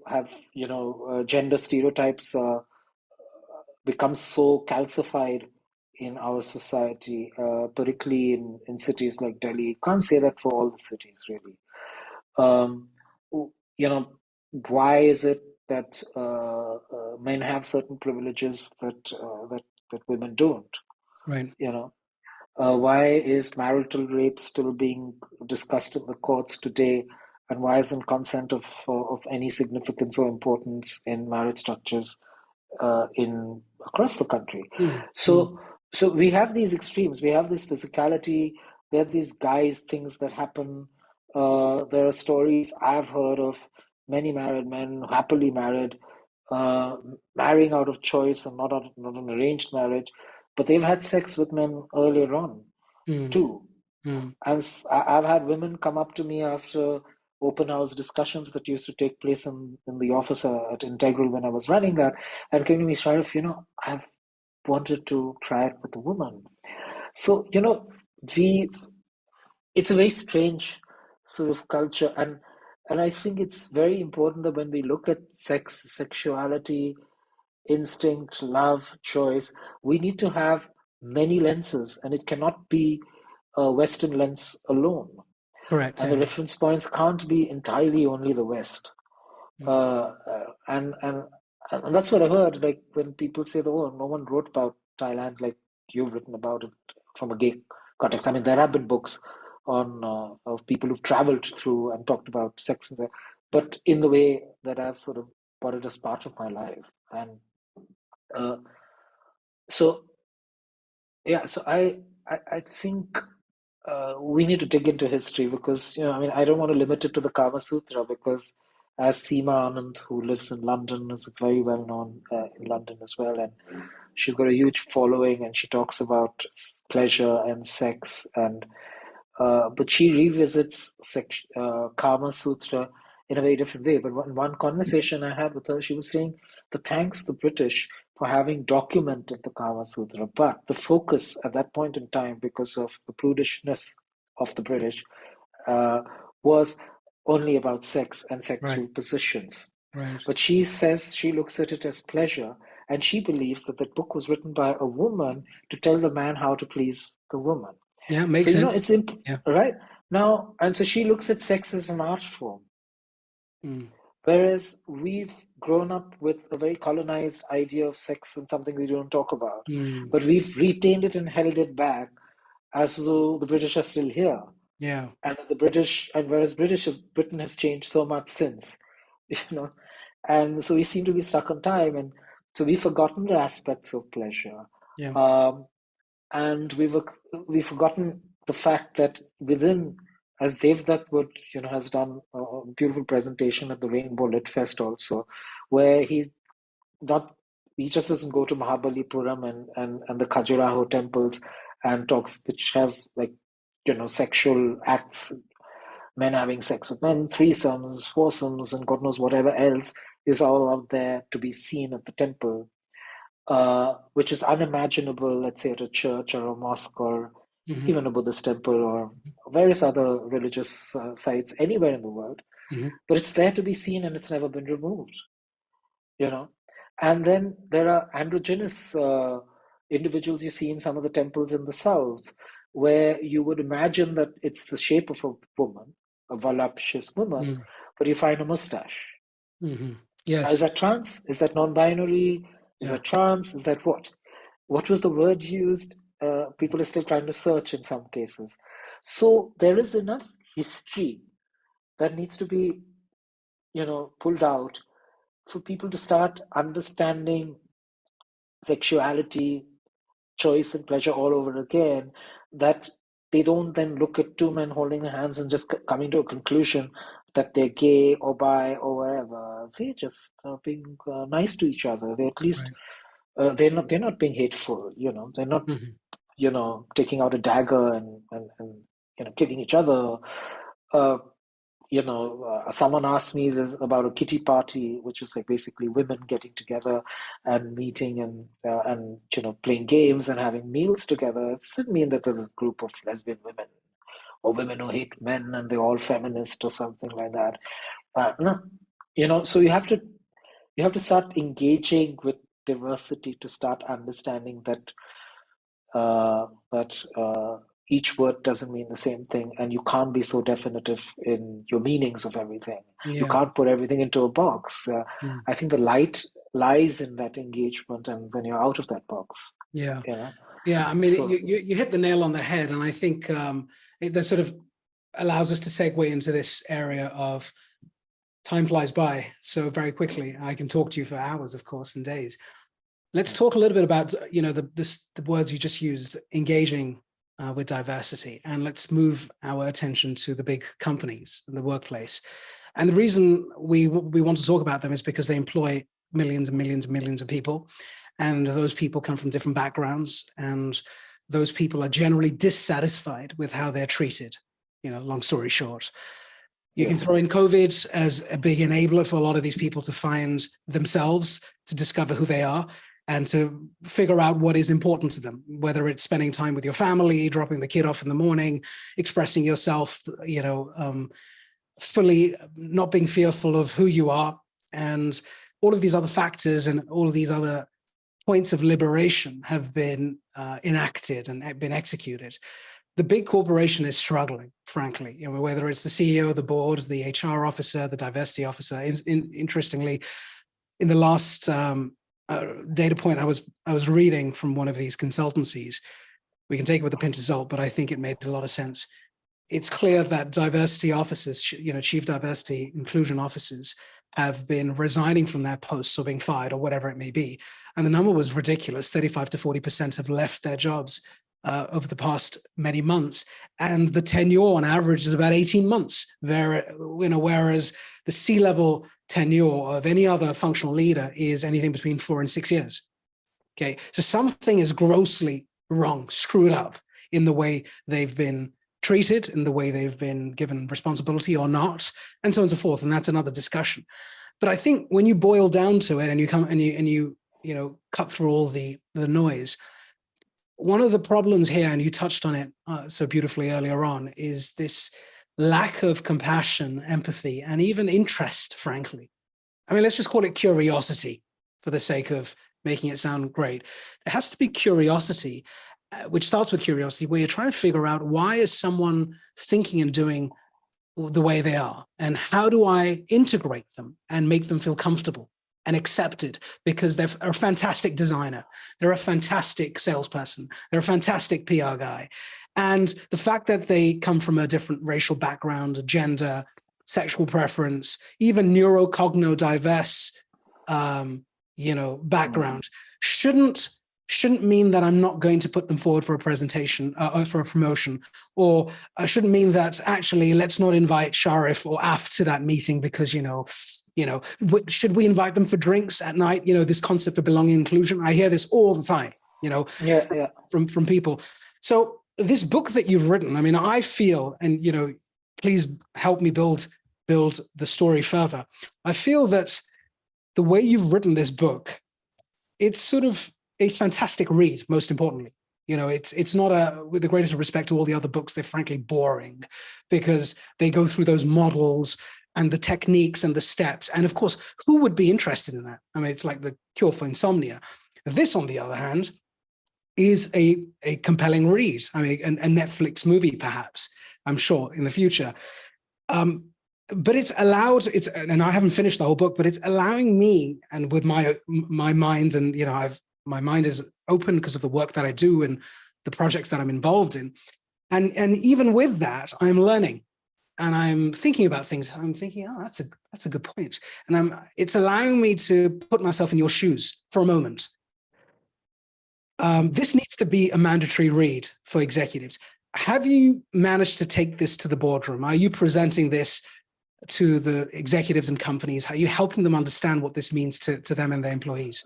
have gender stereotypes become so calcified in our society, particularly in cities like Delhi. Can't say that for all the cities, really. Um, you know, why is it that men have certain privileges that women don't? Right. You know, why is marital rape still being discussed in the courts today? And why isn't consent of any significance or importance in marriage structures in across the country? Mm-hmm. So we have these extremes. We have this physicality. We have these guys things that happen. There are stories I've heard of many married men, happily married, uh, marrying out of choice and not an arranged marriage, but they've had sex with men earlier on too. Mm-hmm. And I've had women come up to me after open house discussions that used to take place in the office at Integral when I was running that, and came to me, Sharif, I've wanted to try it with a woman. So, we it's a very strange sort of culture, and I think it's very important that when we look at sex, sexuality, instinct, love, choice, we need to have many lenses, and it cannot be a Western lens alone. Correct. And the Yeah. reference points can't be entirely only the West. Mm. And that's what I heard. Like when people say, "Oh, no one wrote about Thailand like you've written about it from a gay context." I mean, there have been books on of people who've traveled through and talked about sex and that, but in the way that I've sort of put it as part of my life. And uh, so yeah, so I think we need to dig into history because I mean I don't want to limit it to the Kama Sutra because as Seema Anand, who lives in London, is very well known in London as well, and she's got a huge following, and she talks about pleasure and sex, and but she revisits Kama Sutra in a very different way. But one conversation I had with her, she was saying the thanks the British for having documented the Kama Sutra, but the focus at that point in time, because of the prudishness of the British, uh, was only about sex and sexual Right. positions. Right. But she says she looks at it as pleasure, and she believes that that book was written by a woman to tell the man how to please the woman. Yeah, So, makes sense. Yeah. right now, and so she looks at sex as an art form, Mm. whereas we've grown up with a very colonized idea of sex and something we don't talk about, Mm. but we've retained it and held it back as though the British are still here. Yeah. And the British, and whereas Britain has changed so much since, you know, and so we seem to be stuck on time, and so we've forgotten the aspects of pleasure, Yeah. um, and we've forgotten the fact that within, as Devdutt would, has done a beautiful presentation at the Rainbow Lit Fest also, where not he just doesn't go to Mahabalipuram and the Khajuraho temples and talks, which has like sexual acts, men having sex with men, threesomes, foursomes, and God knows whatever else is all out there to be seen at the temple, which is unimaginable, let's say, at a church or a mosque or Mm-hmm. even a Buddhist temple or various other religious sites anywhere in the world. Mm-hmm. But it's there to be seen and it's never been removed, you know. And then there are androgynous individuals you see in some of the temples in the south, where you would imagine that it's the shape of a woman, a voluptuous woman, Mm. but you find a mustache. Mm-hmm. Is Yes. that trans? Is that non-binary? Is Yeah. that trans? Is that what? What was the word used? People are still trying to search in some cases. So there is enough history that needs to be, pulled out for people to start understanding sexuality, choice, and pleasure all over again, that they don't then look at two men holding hands and just coming to a conclusion that they're gay or bi or whatever. They just are being nice to each other. They at least Right. they're not being hateful. They're not Mm-hmm. taking out a dagger and killing each other. Uh, Someone asked me this about a kitty party, which is like basically women getting together and meeting and playing games and having meals together. It doesn't mean that there's a group of lesbian women or women who hate men and they're all feminist or something like that. No, so you have to start engaging with diversity to start understanding that each word doesn't mean the same thing, and you can't be so definitive in your meanings of everything. You Yeah. can't put everything into a box. Mm. I think the light lies in that engagement, and when you're out of that box, Yeah. you know. Yeah. I mean, So you hit the nail on the head, and I think that sort of allows us to segue into this area of time flies by so very quickly. I can talk to you for hours, of course, and days. Let's talk a little bit about the words you just used, engaging with diversity, and let's move our attention to the big companies in the workplace. And the reason we want to talk about them is because they employ millions and millions and millions of people, and those people come from different backgrounds, and those people are generally dissatisfied with how they're treated. Long story short. You can yes, throw in COVID as a big enabler for a lot of these people to find themselves, to discover who they are, and to figure out what is important to them, whether it's spending time with your family, dropping the kid off in the morning, expressing yourself, fully not being fearful of who you are, and all of these other factors and all of these other points of liberation have been enacted and been executed. The big corporation is struggling, frankly, whether it's the CEO, the board, the HR officer, the diversity officer. Interestingly, in the last data point I was reading from one of these consultancies, we can take it with a pinch of salt, but I think it made a lot of sense. It's clear that diversity officers, chief diversity inclusion officers, have been resigning from their posts or being fired or whatever it may be. And the number was ridiculous. 35 to 40% have left their jobs over the past many months, and the tenure on average is about 18 months. Whereas the C-level tenure of any other functional leader is anything between 4 and 6 years. Okay, so something is grossly wrong, screwed up in the way they've been treated, in the way they've been given responsibility or not, and so on and so forth. And that's another discussion. But I think when you boil down to it and you come and you cut through all the noise, one of the problems here, and you touched on it so beautifully earlier on, is this lack of compassion, empathy, and even interest, frankly. I mean, let's just call it curiosity for the sake of making it sound great. There has to be curiosity, which starts with curiosity, where you're trying to figure out, why is someone thinking and doing the way they are? And how do I integrate them and make them feel comfortable and accepted? Because they're a fantastic designer, they're a fantastic salesperson, they're a fantastic PR guy. And the fact that they come from a different racial background, gender, sexual preference, even neurocogno-diverse background shouldn't mean that I'm not going to put them forward for a presentation or for a promotion, or shouldn't mean that actually let's not invite Sharif or Af to that meeting because should we invite them for drinks at night? This concept of belonging, inclusion. I hear this all the time. From people. So this book that you've written, I mean, I feel, and please help me build the story further. I feel that the way you've written this book, it's sort of a fantastic read, most importantly. It's not with the greatest respect to all the other books, they're frankly boring because they go through those models and the techniques and the steps. And of course, who would be interested in that? I mean, it's like the cure for insomnia. This, on the other hand, is a compelling read. I mean, a Netflix movie, perhaps, I'm sure, in the future. But and I haven't finished the whole book, but it's allowing me, and with my mind, and my mind is open because of the work that I do and the projects that I'm involved in. And even with that, I'm learning and I'm thinking about things. I'm thinking, oh, that's a good point. And it's allowing me to put myself in your shoes for a moment. This needs to be a mandatory read for executives. Have you managed to take this to the boardroom? Are you presenting this to the executives and companies? Are you helping them understand what this means to them and their employees?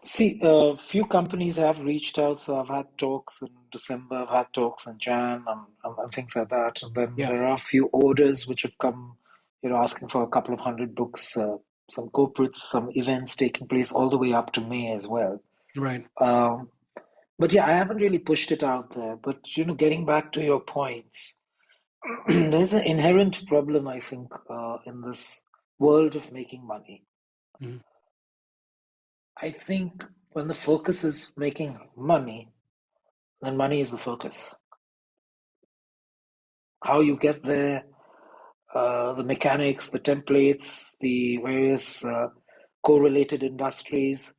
See, a few companies have reached out, so I've had talks in December, I've had talks in Jan, and things like that. And then there are a few orders which have come, asking for a couple of 100 books, some corporates, some events taking place all the way up to May as well. Right. But yeah, I haven't really pushed it out there. But, getting back to your points, there's an inherent problem, I think, in this world of making money. Mm-hmm. I think when the focus is making money, then money is the focus. How you get there, the mechanics, the templates, the various correlated industries,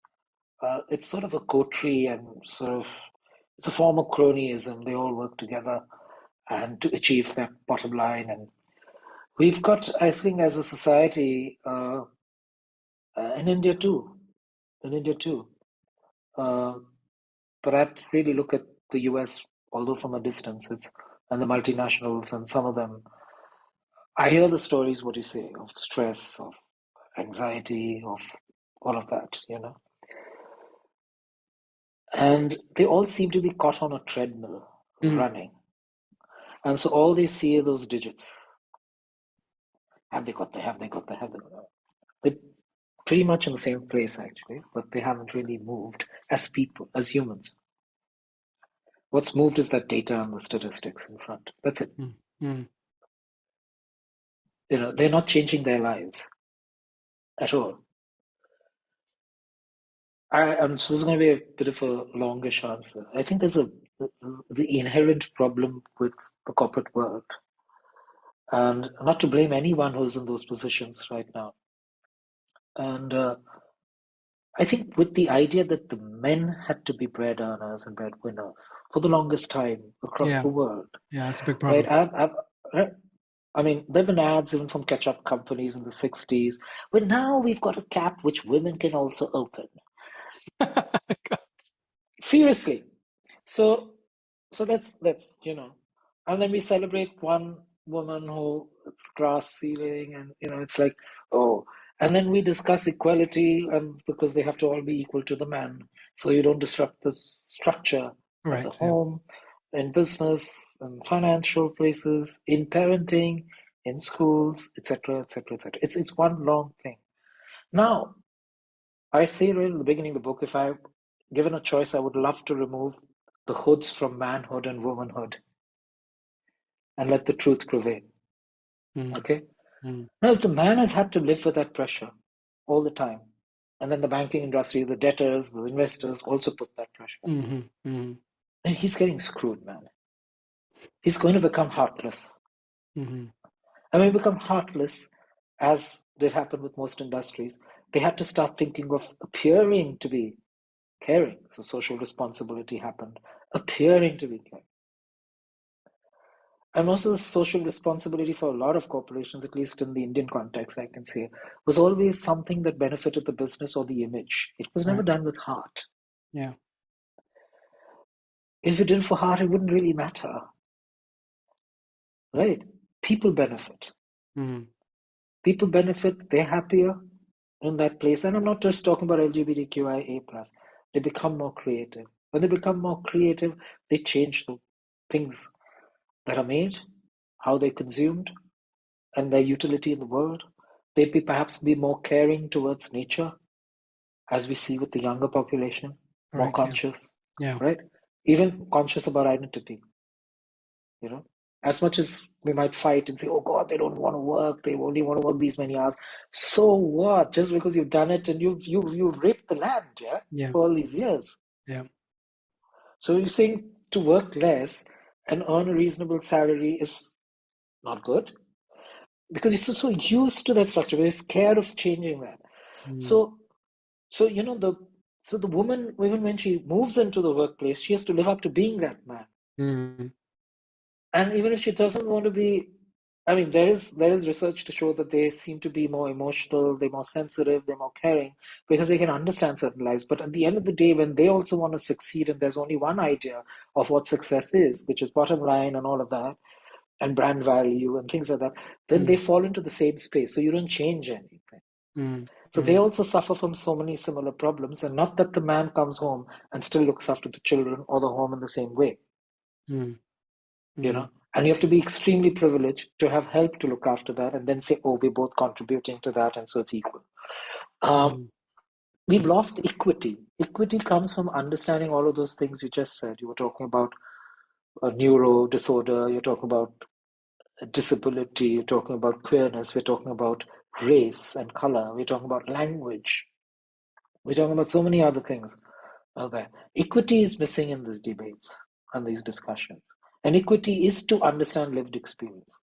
it's sort of a coterie and it's a form of cronyism. They all work together and to achieve that bottom line. And we've got, I think, as a society, in India too, but I'd really look at the US, although from a distance, and the multinationals and some of them. I hear the stories, what you say, of stress, of anxiety, of all of that, And they all seem to be caught on a treadmill, running. And so all they see are those digits. Have they got there? Have they got there? Have they got there? They're pretty much in the same place, actually, but they haven't really moved as people, as humans. What's moved is that data and the statistics in front. That's it. They're not changing their lives at all. So this is going to be a bit of a longish answer. I think there's the inherent problem with the corporate world, and not to blame anyone who's in those positions right now. And I think with the idea that the men had to be bread earners and breadwinners for the longest time across the world. Yeah, that's a big problem. Right? I mean, there have been ads even from ketchup companies in the 60s. But now we've got a cap which women can also open. Seriously. So So let's and then we celebrate one woman who it's glass ceiling, and it's like, oh, and then we discuss equality, and because they have to all be equal to the man, so you don't disrupt the structure of the Right. Yeah. home, in business, in financial places, in parenting, in schools, etc., etc., etc. It's one long thing. Now, I say right in the beginning of the book, if I given a choice, I would love to remove the hoods from manhood and womanhood and let the truth prevail. Mm. Okay? Mm. Now, if the man has had to live with that pressure all the time, and then the banking industry, the debtors, the investors also put that pressure, Mm-hmm. Mm-hmm. then he's getting screwed, man. He's going to become heartless. Mm-hmm. And when you become heartless, as did happen with most industries, they had to start thinking of appearing to be caring. So social responsibility happened, appearing to be caring. And also the social responsibility for a lot of corporations, at least in the Indian context, I can say, was always something that benefited the business or the image. It was never Right. done with heart. Yeah. If you did it for heart, it wouldn't really matter, right? People benefit. Mm-hmm. People benefit, they're happier in that place. And I'm not just talking about LGBTQIA+. They become more creative. When they become more creative, they change the things that are made, how they're consumed, and their utility in the world. They'd be perhaps be more caring towards nature, as we see with the younger population, more Right. Yeah. conscious, Yeah. right? Even conscious about identity, you know. As much as we might fight and say, oh God, they don't want to work, they only want to work these many hours. So what? Just because you've done it and you've raped the land, yeah, Yeah. for all these years. Yeah. So you're saying to work less and earn a reasonable salary is not good? Because you're so used to that structure, you're scared of changing that. Mm. So So the woman, even when she moves into the workplace, she has to live up to being that man. Mm. And even if she doesn't want to be, I mean, there is research to show that they seem to be more emotional, they're more sensitive, they're more caring because they can understand certain lives. But at the end of the day, when they also want to succeed, and there's only one idea of what success is, which is bottom line and all of that, and brand value and things like that, then they Mm. fall into the same space. So you don't change anything. Mm. So they also suffer from so many similar problems, and not that the man comes home and still looks after the children or the home in the same way, Mm. you Mm. know. And you have to be extremely privileged to have help to look after that, and then say, "Oh, we're both contributing to that, and so it's equal." Um, Mm. we've lost equity. Equity comes from understanding all of those things you just said. You were talking about a neuro disorder. You're talking about disability. You're talking about queerness. We're talking about race and color. We're talking about language. We're talking about so many other things out there. Equity is missing in these debates and these discussions. And equity is to understand lived experiences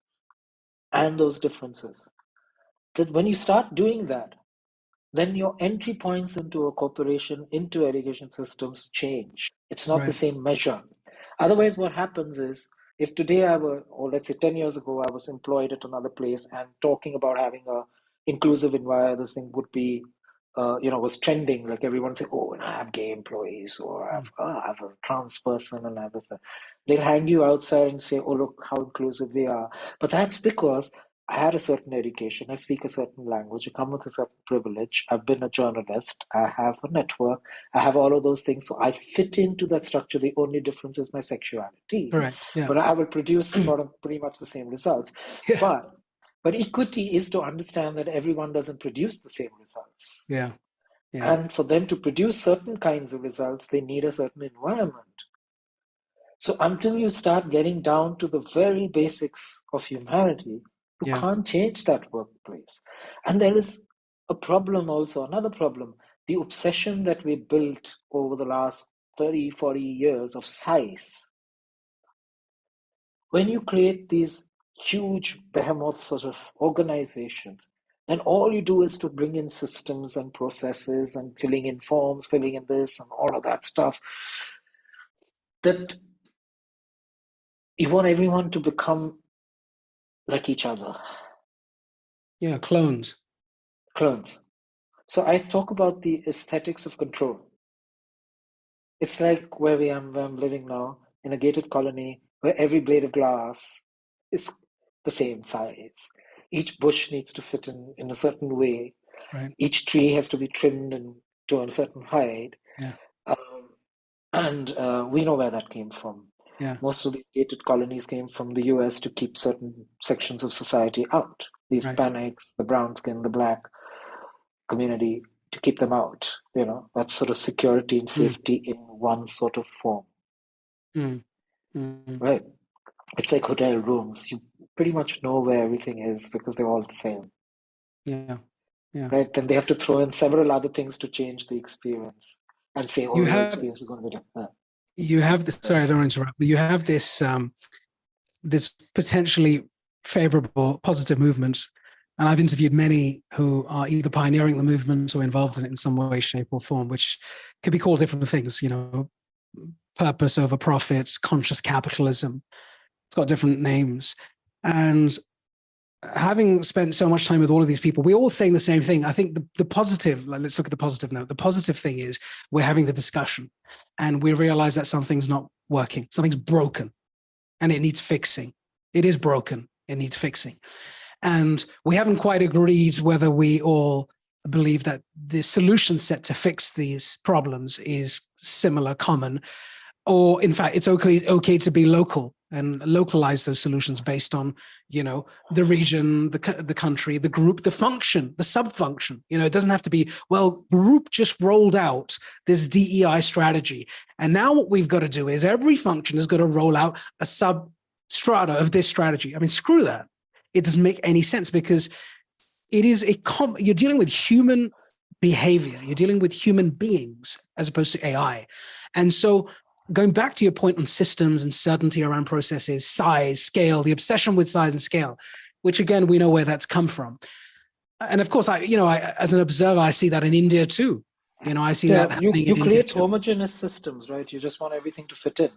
and those differences. That when you start doing that, then your entry points into a corporation, into education systems change. It's not the Right. same measure. Otherwise, what happens is if today I were, or let's say 10 years ago, I was employed at another place and talking about having a inclusive environment, this thing would be, was trending. Like everyone say, oh, and I have gay employees, or Mm. I have a trans person, and I have this. They'll hang you outside and say, oh, look how inclusive we are. But that's because I had a certain education, I speak a certain language, I come with a certain privilege, I've been a journalist, I have a network, I have all of those things. So I fit into that structure. The only difference is my sexuality. Correct. Yeah. But I will produce pretty much the same results. Yeah. But equity is to understand that everyone doesn't produce the same results. Yeah. Yeah. And for them to produce certain kinds of results, they need a certain environment. So until you start getting down to the very basics of humanity, you Yeah. can't change that workplace. And there is a problem also, another problem, the obsession that we built over the last 30, 40 years of size. When you create these huge behemoth sort of organizations, and all you do is to bring in systems and processes and filling in forms, filling in this and all of that stuff, that you want everyone to become like each other, Yeah. Clones. clones. So I talk about the aesthetics of control. It's like where I'm living now. in a gated colony where every blade of glass is the same size. Each bush needs to fit in a certain way. Right. Each tree has to be trimmed and to a certain height. Yeah. And we know where that came from. Yeah. Most of the gated colonies came from the US to keep certain sections of society out. The Right. Hispanics, the brown skin, the black community, to keep them out. That's sort of security and safety in one sort of form. Right. It's like hotel rooms. You pretty much know where everything is because they're all the same. Yeah. Yeah. Right. Then they have to throw in several other things to change the experience and say, oh, You your have experience is going to be different. you have this. Sorry, I don't want to interrupt. But you have this this potentially favorable, positive movement. And I've interviewed many who are either pioneering the movement or involved in it in some way, shape, or form, which could be called different things, purpose over profit, conscious capitalism. It's got different names. And having spent so much time with all of these people, we're all saying the same thing. I think the positive, let's look at the positive note. The positive thing is we're having the discussion and we realize that something's not working, something's broken and it needs fixing. It is broken, it needs fixing. And we haven't quite agreed whether we all believe that the solution set to fix these problems is similar, common, or in fact, it's okay to be local and localize those solutions based on, the region, the country, the group, the function, the sub-function. It doesn't have to be, well, group just rolled out this DEI strategy. And now what we've got to do is every function is going to roll out a substrata of this strategy. I mean, screw that. It doesn't make any sense because it is you're dealing with human behavior. You're dealing with human beings as opposed to AI. And so going back to your point on systems and certainty around processes, size, scale, the obsession with size and scale, which again, we know where that's come from. And of course, I as an observer, I see that in India too. I see that happening you in create India homogeneous systems, right? You just want everything to fit in.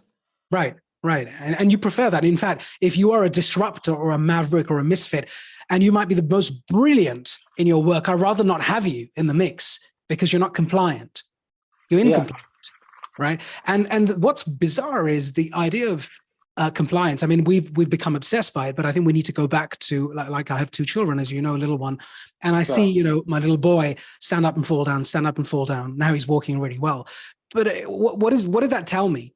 Right. And you prefer that. In fact, if you are a disruptor or a maverick or a misfit, and you might be the most brilliant in your work, I'd rather not have you in the mix because you're not compliant. You're incompliant, right? And what's bizarre is the idea of compliance. I mean, we've become obsessed by it, but I think we need to go back to, like I have two children, as you know, a little one, and I see, my little boy stand up and fall down, stand up and fall down. Now he's walking really well. But what did that tell me?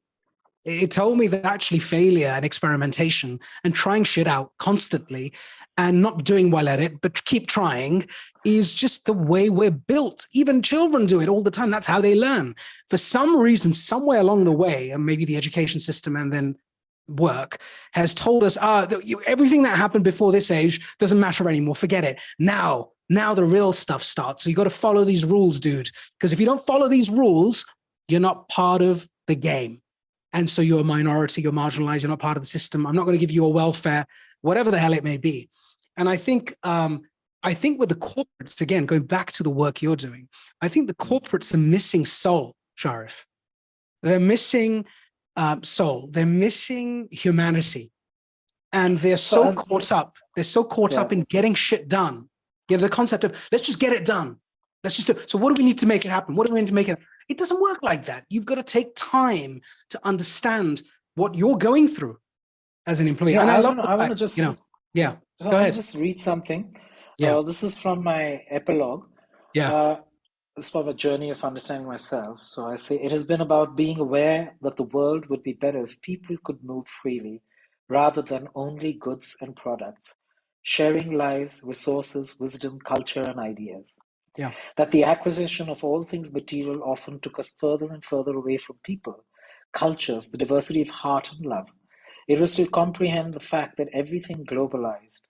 It told me that actually failure and experimentation and trying shit out constantly and not doing well at it, but keep trying is just the way we're built. Even children do it all the time. That's how they learn. For some reason, somewhere along the way, and maybe the education system and then work has told us, everything that happened before this age doesn't matter anymore. Forget it. Now the real stuff starts. So you got to follow these rules, dude. Because if you don't follow these rules, you're not part of the game. And so you're a minority, you're marginalized, you're not part of the system. I'm not going to give you a welfare, whatever the hell it may be. And I think with the corporates, again, going back to the work you're doing, I think the corporates are missing soul, Sharif. They're missing soul. They're missing humanity. And they're so caught up. They're so caught up in getting shit done. The concept of let's just get it done. Let's just do it. So what do we need to make it happen? What do we need to make it happen? It doesn't work like that. You've got to take time to understand what you're going through as an employee. Yeah, and I want to just, go ahead. Just read something. Yeah. This is from my epilogue. Yeah. This is from a journey of understanding myself. So I say, it has been about being aware that the world would be better if people could move freely rather than only goods and products, sharing lives, resources, wisdom, culture, and ideas. Yeah. That the acquisition of all things material often took us further and further away from people, cultures, the diversity of heart and love. It was to comprehend the fact that everything globalized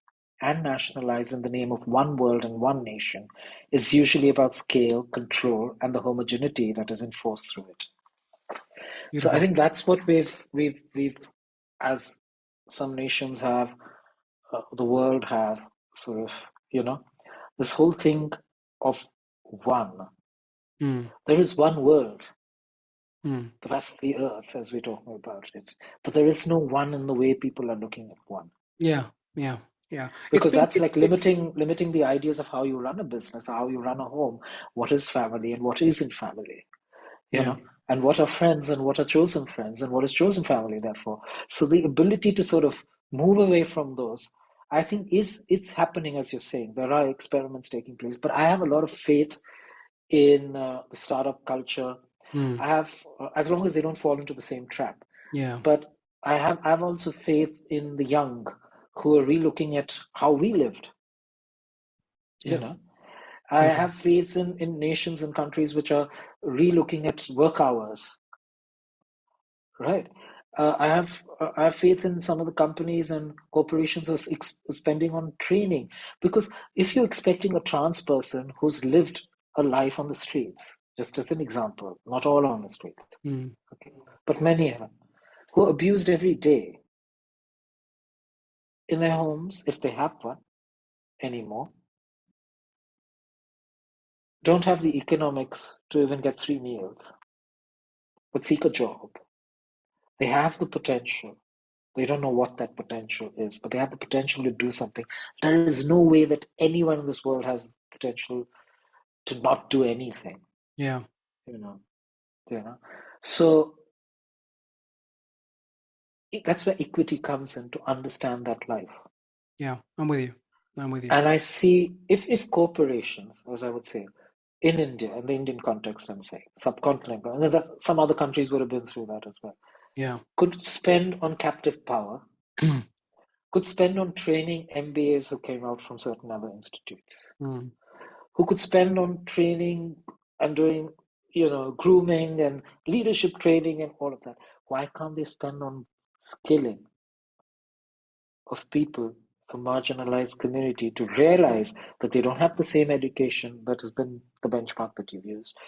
and nationalized in the name of one world and one nation is usually about scale, control, and the homogeneity that is enforced through it. Beautiful. So I think that's what we've as some nations have, the world has sort of, this whole thing of one. There is one world, but that's the earth as we're talking about it. But there is no one in the way people are looking at one. Yeah. Because that's like limiting the ideas of how you run a business, how you run a home, what is family and what isn't family. You know? and what are friends and what are chosen friends and what is chosen family, therefore. So the ability to sort of move away from those, I think it's happening, as you're saying. There are experiments taking place, but I have a lot of faith in the startup culture. I have, as long as they don't fall into the same trap. Yeah. But I've also faith in the young who are relooking at how we lived. You Yeah. know, I Totally. have faith in nations and countries which are relooking at work hours, right? I have faith in some of the companies and corporations who are spending on training, because if you're expecting a trans person who's lived a life on the streets, just as an example, not all on the streets, okay, but many of them, who are abused every day in their homes, if they have one anymore, don't have the economics to even get 3 meals, but seek a job. They have the potential. They don't know what that potential is, but they have the potential to do something. There is no way that anyone in this world has potential to not do anything. Yeah. You know, you know. So that's where equity comes in, to understand that life. Yeah, I'm with you. I'm with you. And I see if corporations, as I would say, in India, in the Indian context, I'm saying, subcontinent, and that some other countries would have been through that as well, Yeah. could spend on captive power, could spend on training MBAs who came out from certain other institutes, who could spend on training and doing, grooming and leadership training and all of that. Why can't they spend on skilling of people from marginalized community to realize that they don't have the same education that has been the benchmark that you've used?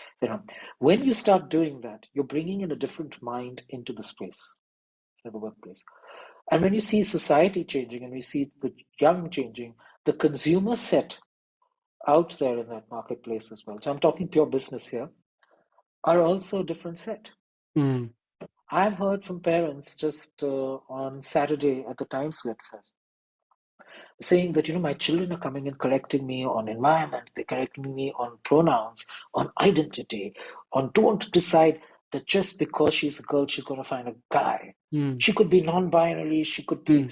When you start doing that, you're bringing in a different mind into the space, in the workplace. And when you see society changing and we see the young changing, the consumer set out there in that marketplace as well, so I'm talking pure business here, are also a different set. I've heard from parents just on Saturday at the Times Lit Fest saying that, my children are coming and correcting me on environment, they're correcting me on pronouns, on identity, on don't decide that just because she's a girl, she's going to find a guy. She could be non-binary, she could be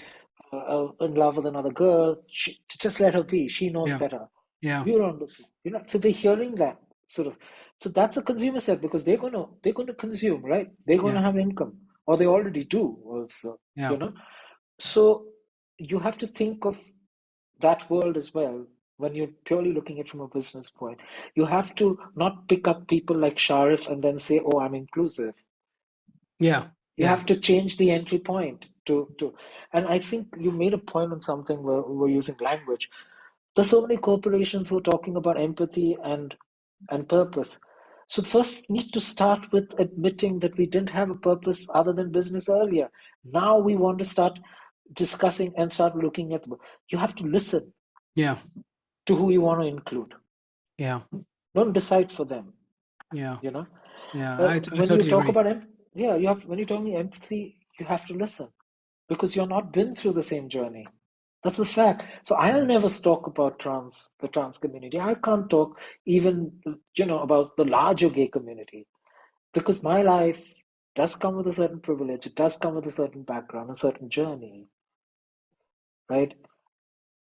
in love with another girl. Just let her be. She knows better. Yeah. You don't look, so they're hearing that sort of. So that's a consumer set, because they're gonna consume, right? They're gonna have income, or they already do also. So you have to think of that world as well when you're purely looking at it from a business point. You have to not pick up people like Sharif and then say, "Oh, I'm inclusive." Yeah. You have to change the entry point to. And I think you made a point on something where we're using language. There's so many corporations who are talking about empathy and purpose. So first need to start with admitting that we didn't have a purpose other than business earlier. Now we want to start discussing and start looking at. You have to listen. Yeah. To who you want to include. Yeah. Don't decide for them. Yeah. Yeah. I when totally you talk agree. about when you're talking empathy, you have to listen, because you're not been through the same journey. That's a fact. So I'll never talk about the trans community. I can't talk even, about the larger gay community, because my life does come with a certain privilege. It does come with a certain background, a certain journey, right?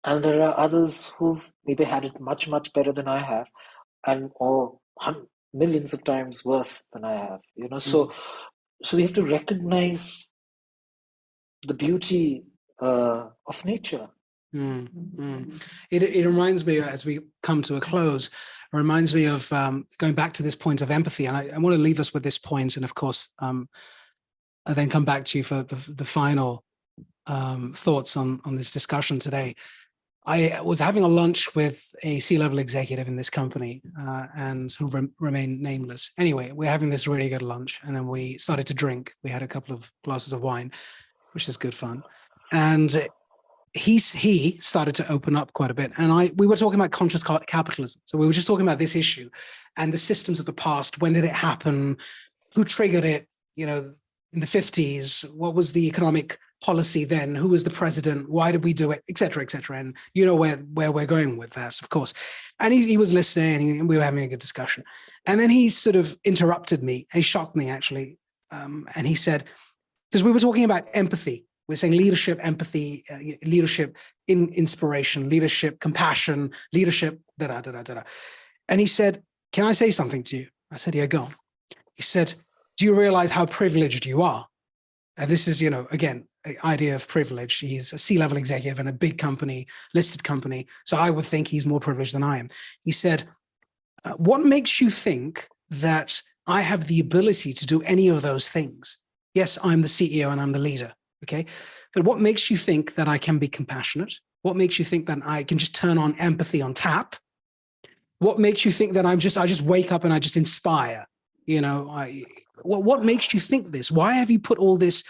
And there are others who've maybe had it much, much better than I have, and or millions of times worse than I have. So we have to recognize the beauty of nature. It reminds me, as we come to a close, it reminds me of going back to this point of empathy. And I want to leave us with this point. And of course, I'll then come back to you for the final thoughts on this discussion today. I was having a lunch with a C-level executive in this company and who remained nameless. Anyway, we're having this really good lunch, and then we started to drink. We had a couple of glasses of wine, which is good fun. And he started to open up quite a bit. And we were talking about conscious capitalism. So we were just talking about this issue and the systems of the past. When did it happen? Who triggered it? In the 50s, what was the economic policy then? Who was the president? Why did we do it? Et cetera, et cetera. And you know where we're going with that, of course. And he was listening, and we were having a good discussion. And then he sort of interrupted me. He shocked me, actually. And he said, because we were talking about empathy. We're saying leadership, empathy, leadership, inspiration, leadership, compassion, leadership, da-da. And he said, can I say something to you? I said, yeah, go on. He said, do you realize how privileged you are? And this is, again, an idea of privilege. He's a C-level executive in a big company, listed company. So I would think he's more privileged than I am. He said, what makes you think that I have the ability to do any of those things? Yes, I'm the CEO and I'm the leader, okay? But what makes you think that I can be compassionate? What makes you think that I can just turn on empathy on tap? What makes you think that I just wake up and I just inspire? What makes you think this? Why have you put all this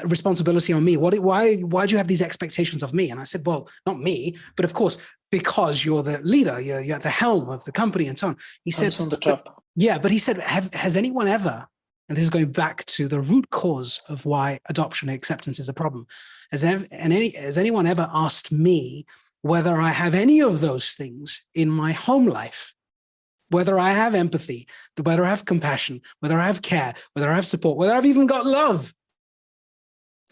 responsibility on me? Why do you have these expectations of me? And I said, well, not me, but of course, because you're the leader, you're at the helm of the company and so on. He said, on the top. But he said, has anyone ever, and this is going back to the root cause of why adoption and acceptance is a problem, has anyone ever asked me whether I have any of those things in my home life? Whether I have empathy, whether I have compassion, whether I have care, whether I have support, whether I've even got love.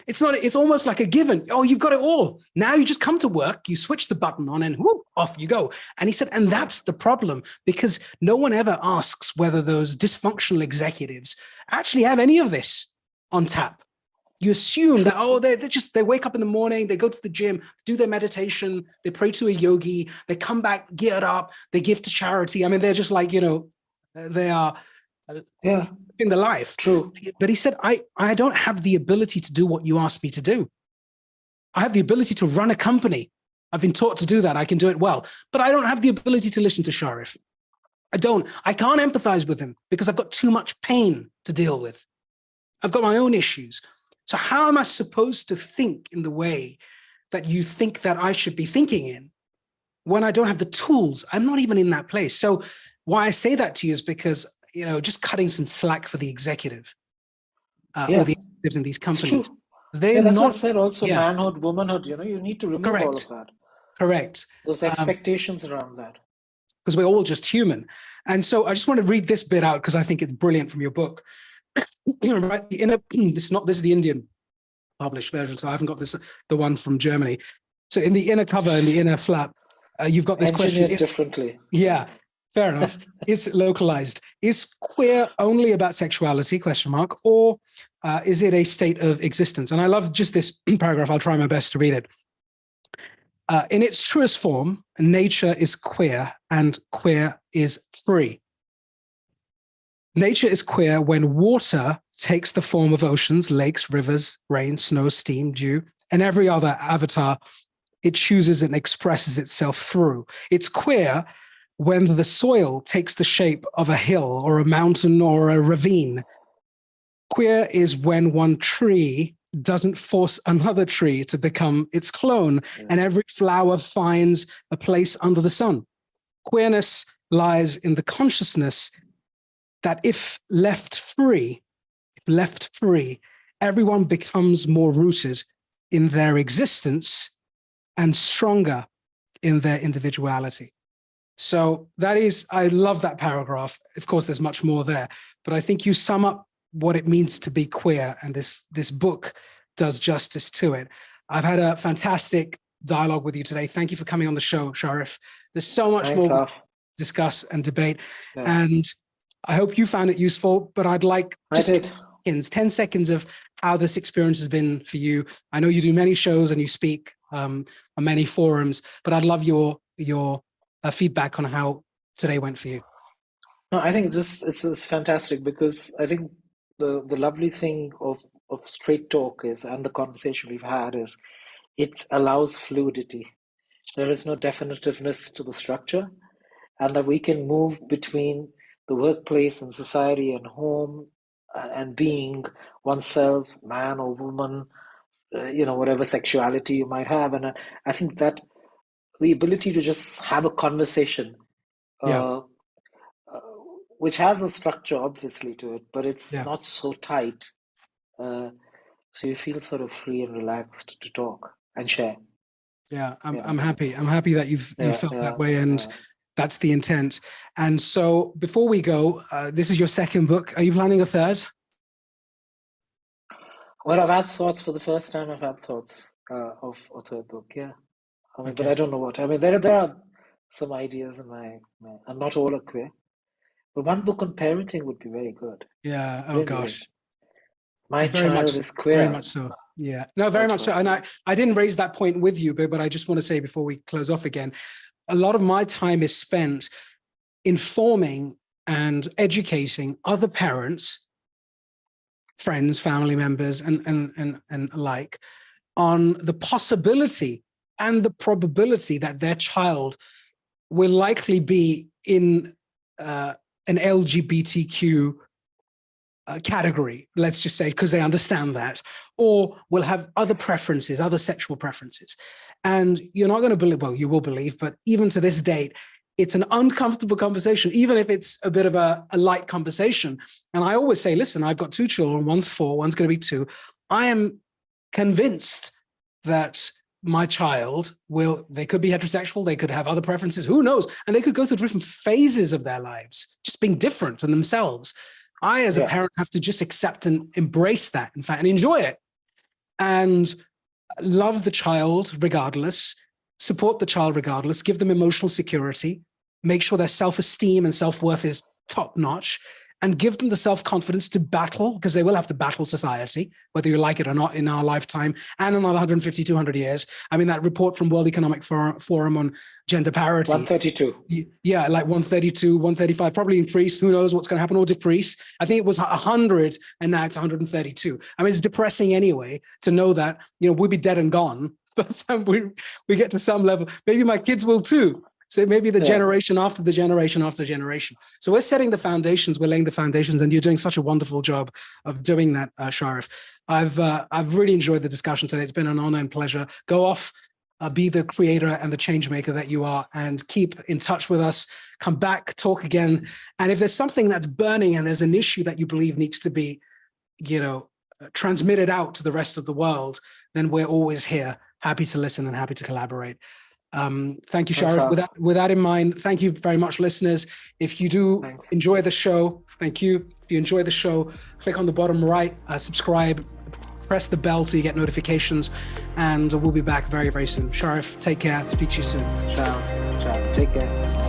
It's almost like a given. Oh, you've got it all. Now you just come to work, you switch the button on and whoop, off you go. And he said, and that's the problem, because no one ever asks whether those dysfunctional executives actually have any of this on tap. You assume that, they wake up in the morning, they go to the gym, do their meditation, they pray to a yogi, they come back geared up, they give to charity. I mean, they're just like, they are in the life. True. But he said, I don't have the ability to do what you asked me to do. I have the ability to run a company. I've been taught to do that. I can do it well, but I don't have the ability to listen to Sharif. I can't empathize with him because I've got too much pain to deal with. I've got my own issues. So how am I supposed to think in the way that you think that I should be thinking in when I don't have the tools? I'm not even in that place. So why I say that to you is because, just cutting some slack for the executive or the executives in these companies. That's what I said also, manhood, womanhood, you need to remove all of that. Correct. Those expectations around that. Because we're all just human. And so I just want to read this bit out because I think it's brilliant from your book. Right, this is the Indian published version, so I haven't got the one from Germany. So in the inner cover, in the inner flap, you've got this question. Differently. Yeah, fair enough. Is localized? Is queer only about sexuality? ? Or is it a state of existence? And I love just this paragraph. I'll try my best to read it. In its truest form, nature is queer, and queer is free. Nature is queer when water takes the form of oceans, lakes, rivers, rain, snow, steam, dew, and every other avatar it chooses and expresses itself through. It's queer when the soil takes the shape of a hill or a mountain or a ravine. Queer is when one tree doesn't force another tree to become its clone, and every flower finds a place under the sun. Queerness lies in the consciousness that if left free, everyone becomes more rooted in their existence and stronger in their individuality. So I love that paragraph. Of course, there's much more there, but I think you sum up what it means to be queer, and this book does justice to it. I've had a fantastic dialogue with you today. Thank you for coming on the show, Sharif. There's so much more to discuss and debate, and I hope you found it useful, but I'd like just 10 seconds of how this experience has been for you. I know you do many shows and you speak on many forums, but I'd love your feedback on how today went for you. No, I think it's fantastic, because I think the lovely thing of Straight Talk is, and the conversation we've had is, it allows fluidity. There is no definitiveness to the structure, and that we can move between the workplace and society and home, and being oneself, man or woman, whatever sexuality you might have. And I think that the ability to just have a conversation, which has a structure obviously to it, but it's not so tight. So you feel sort of free and relaxed to talk and share. I'm happy. I'm happy that you've felt that way. And That's the intent. And so before we go, this is your second book. Are you planning a third? Well, I've had thoughts for the first time. I've had thoughts of a third book. Yeah. I mean, but Okay. I don't know what. I mean, there are some ideas in my and not all are clear. But one book on parenting would be very good. Yeah. Oh Really is. gosh. My Very much, child is very queer. much so. Yeah. No, very much so. Also. And I didn't raise that point with you, but I just want to say before we close off again, a lot of my time is spent informing and educating other parents, friends, family members, and alike on the possibility and the probability that their child will likely be in an LGBTQ category, let's just say, because they understand that, or will have other preferences, other sexual preferences. And you're not going to believe, well, you will believe, but even to this date, it's an uncomfortable conversation, even if it's a bit of a light conversation. And I always say, listen, I've got 2 children, one's 4, one's going to be 2. I am convinced that my child they could be heterosexual, they could have other preferences, who knows? And they could go through different phases of their lives, just being different in themselves. I, as a parent, have to just accept and embrace that, in fact, and enjoy it. And love the child regardless, support the child regardless, give them emotional security, make sure their self-esteem and self-worth is top-notch, and give them the self-confidence to battle, because they will have to battle society, whether you like it or not, in our lifetime and another 150, 200 years. I mean, that report from World Economic Forum on gender parity. 132. Yeah, like 132, 135, probably increase. Who knows what's going to happen or decrease. I think it was 100 and now it's 132. I mean, it's depressing anyway to know that, we'll be dead and gone. But we get to some level. Maybe my kids will too. So maybe the generation after the generation after generation. So we're setting the foundations, we're laying the foundations, and you're doing such a wonderful job of doing that, Sharif. I've really enjoyed the discussion today. It's been an honor and pleasure. Go off, be the creator and the change maker that you are, and keep in touch with us. Come back, talk again. And if there's something that's burning and there's an issue that you believe needs to be, transmitted out to the rest of the world, then we're always here, happy to listen and happy to collaborate. Thank you, Sharif. With that in mind, thank you very much, listeners. If you do enjoy the show, thank you. If you enjoy the show, click on the bottom right, subscribe, press the bell so you get notifications, and we'll be back very, very soon. Sharif, take care. Speak to you soon. Ciao. Take care.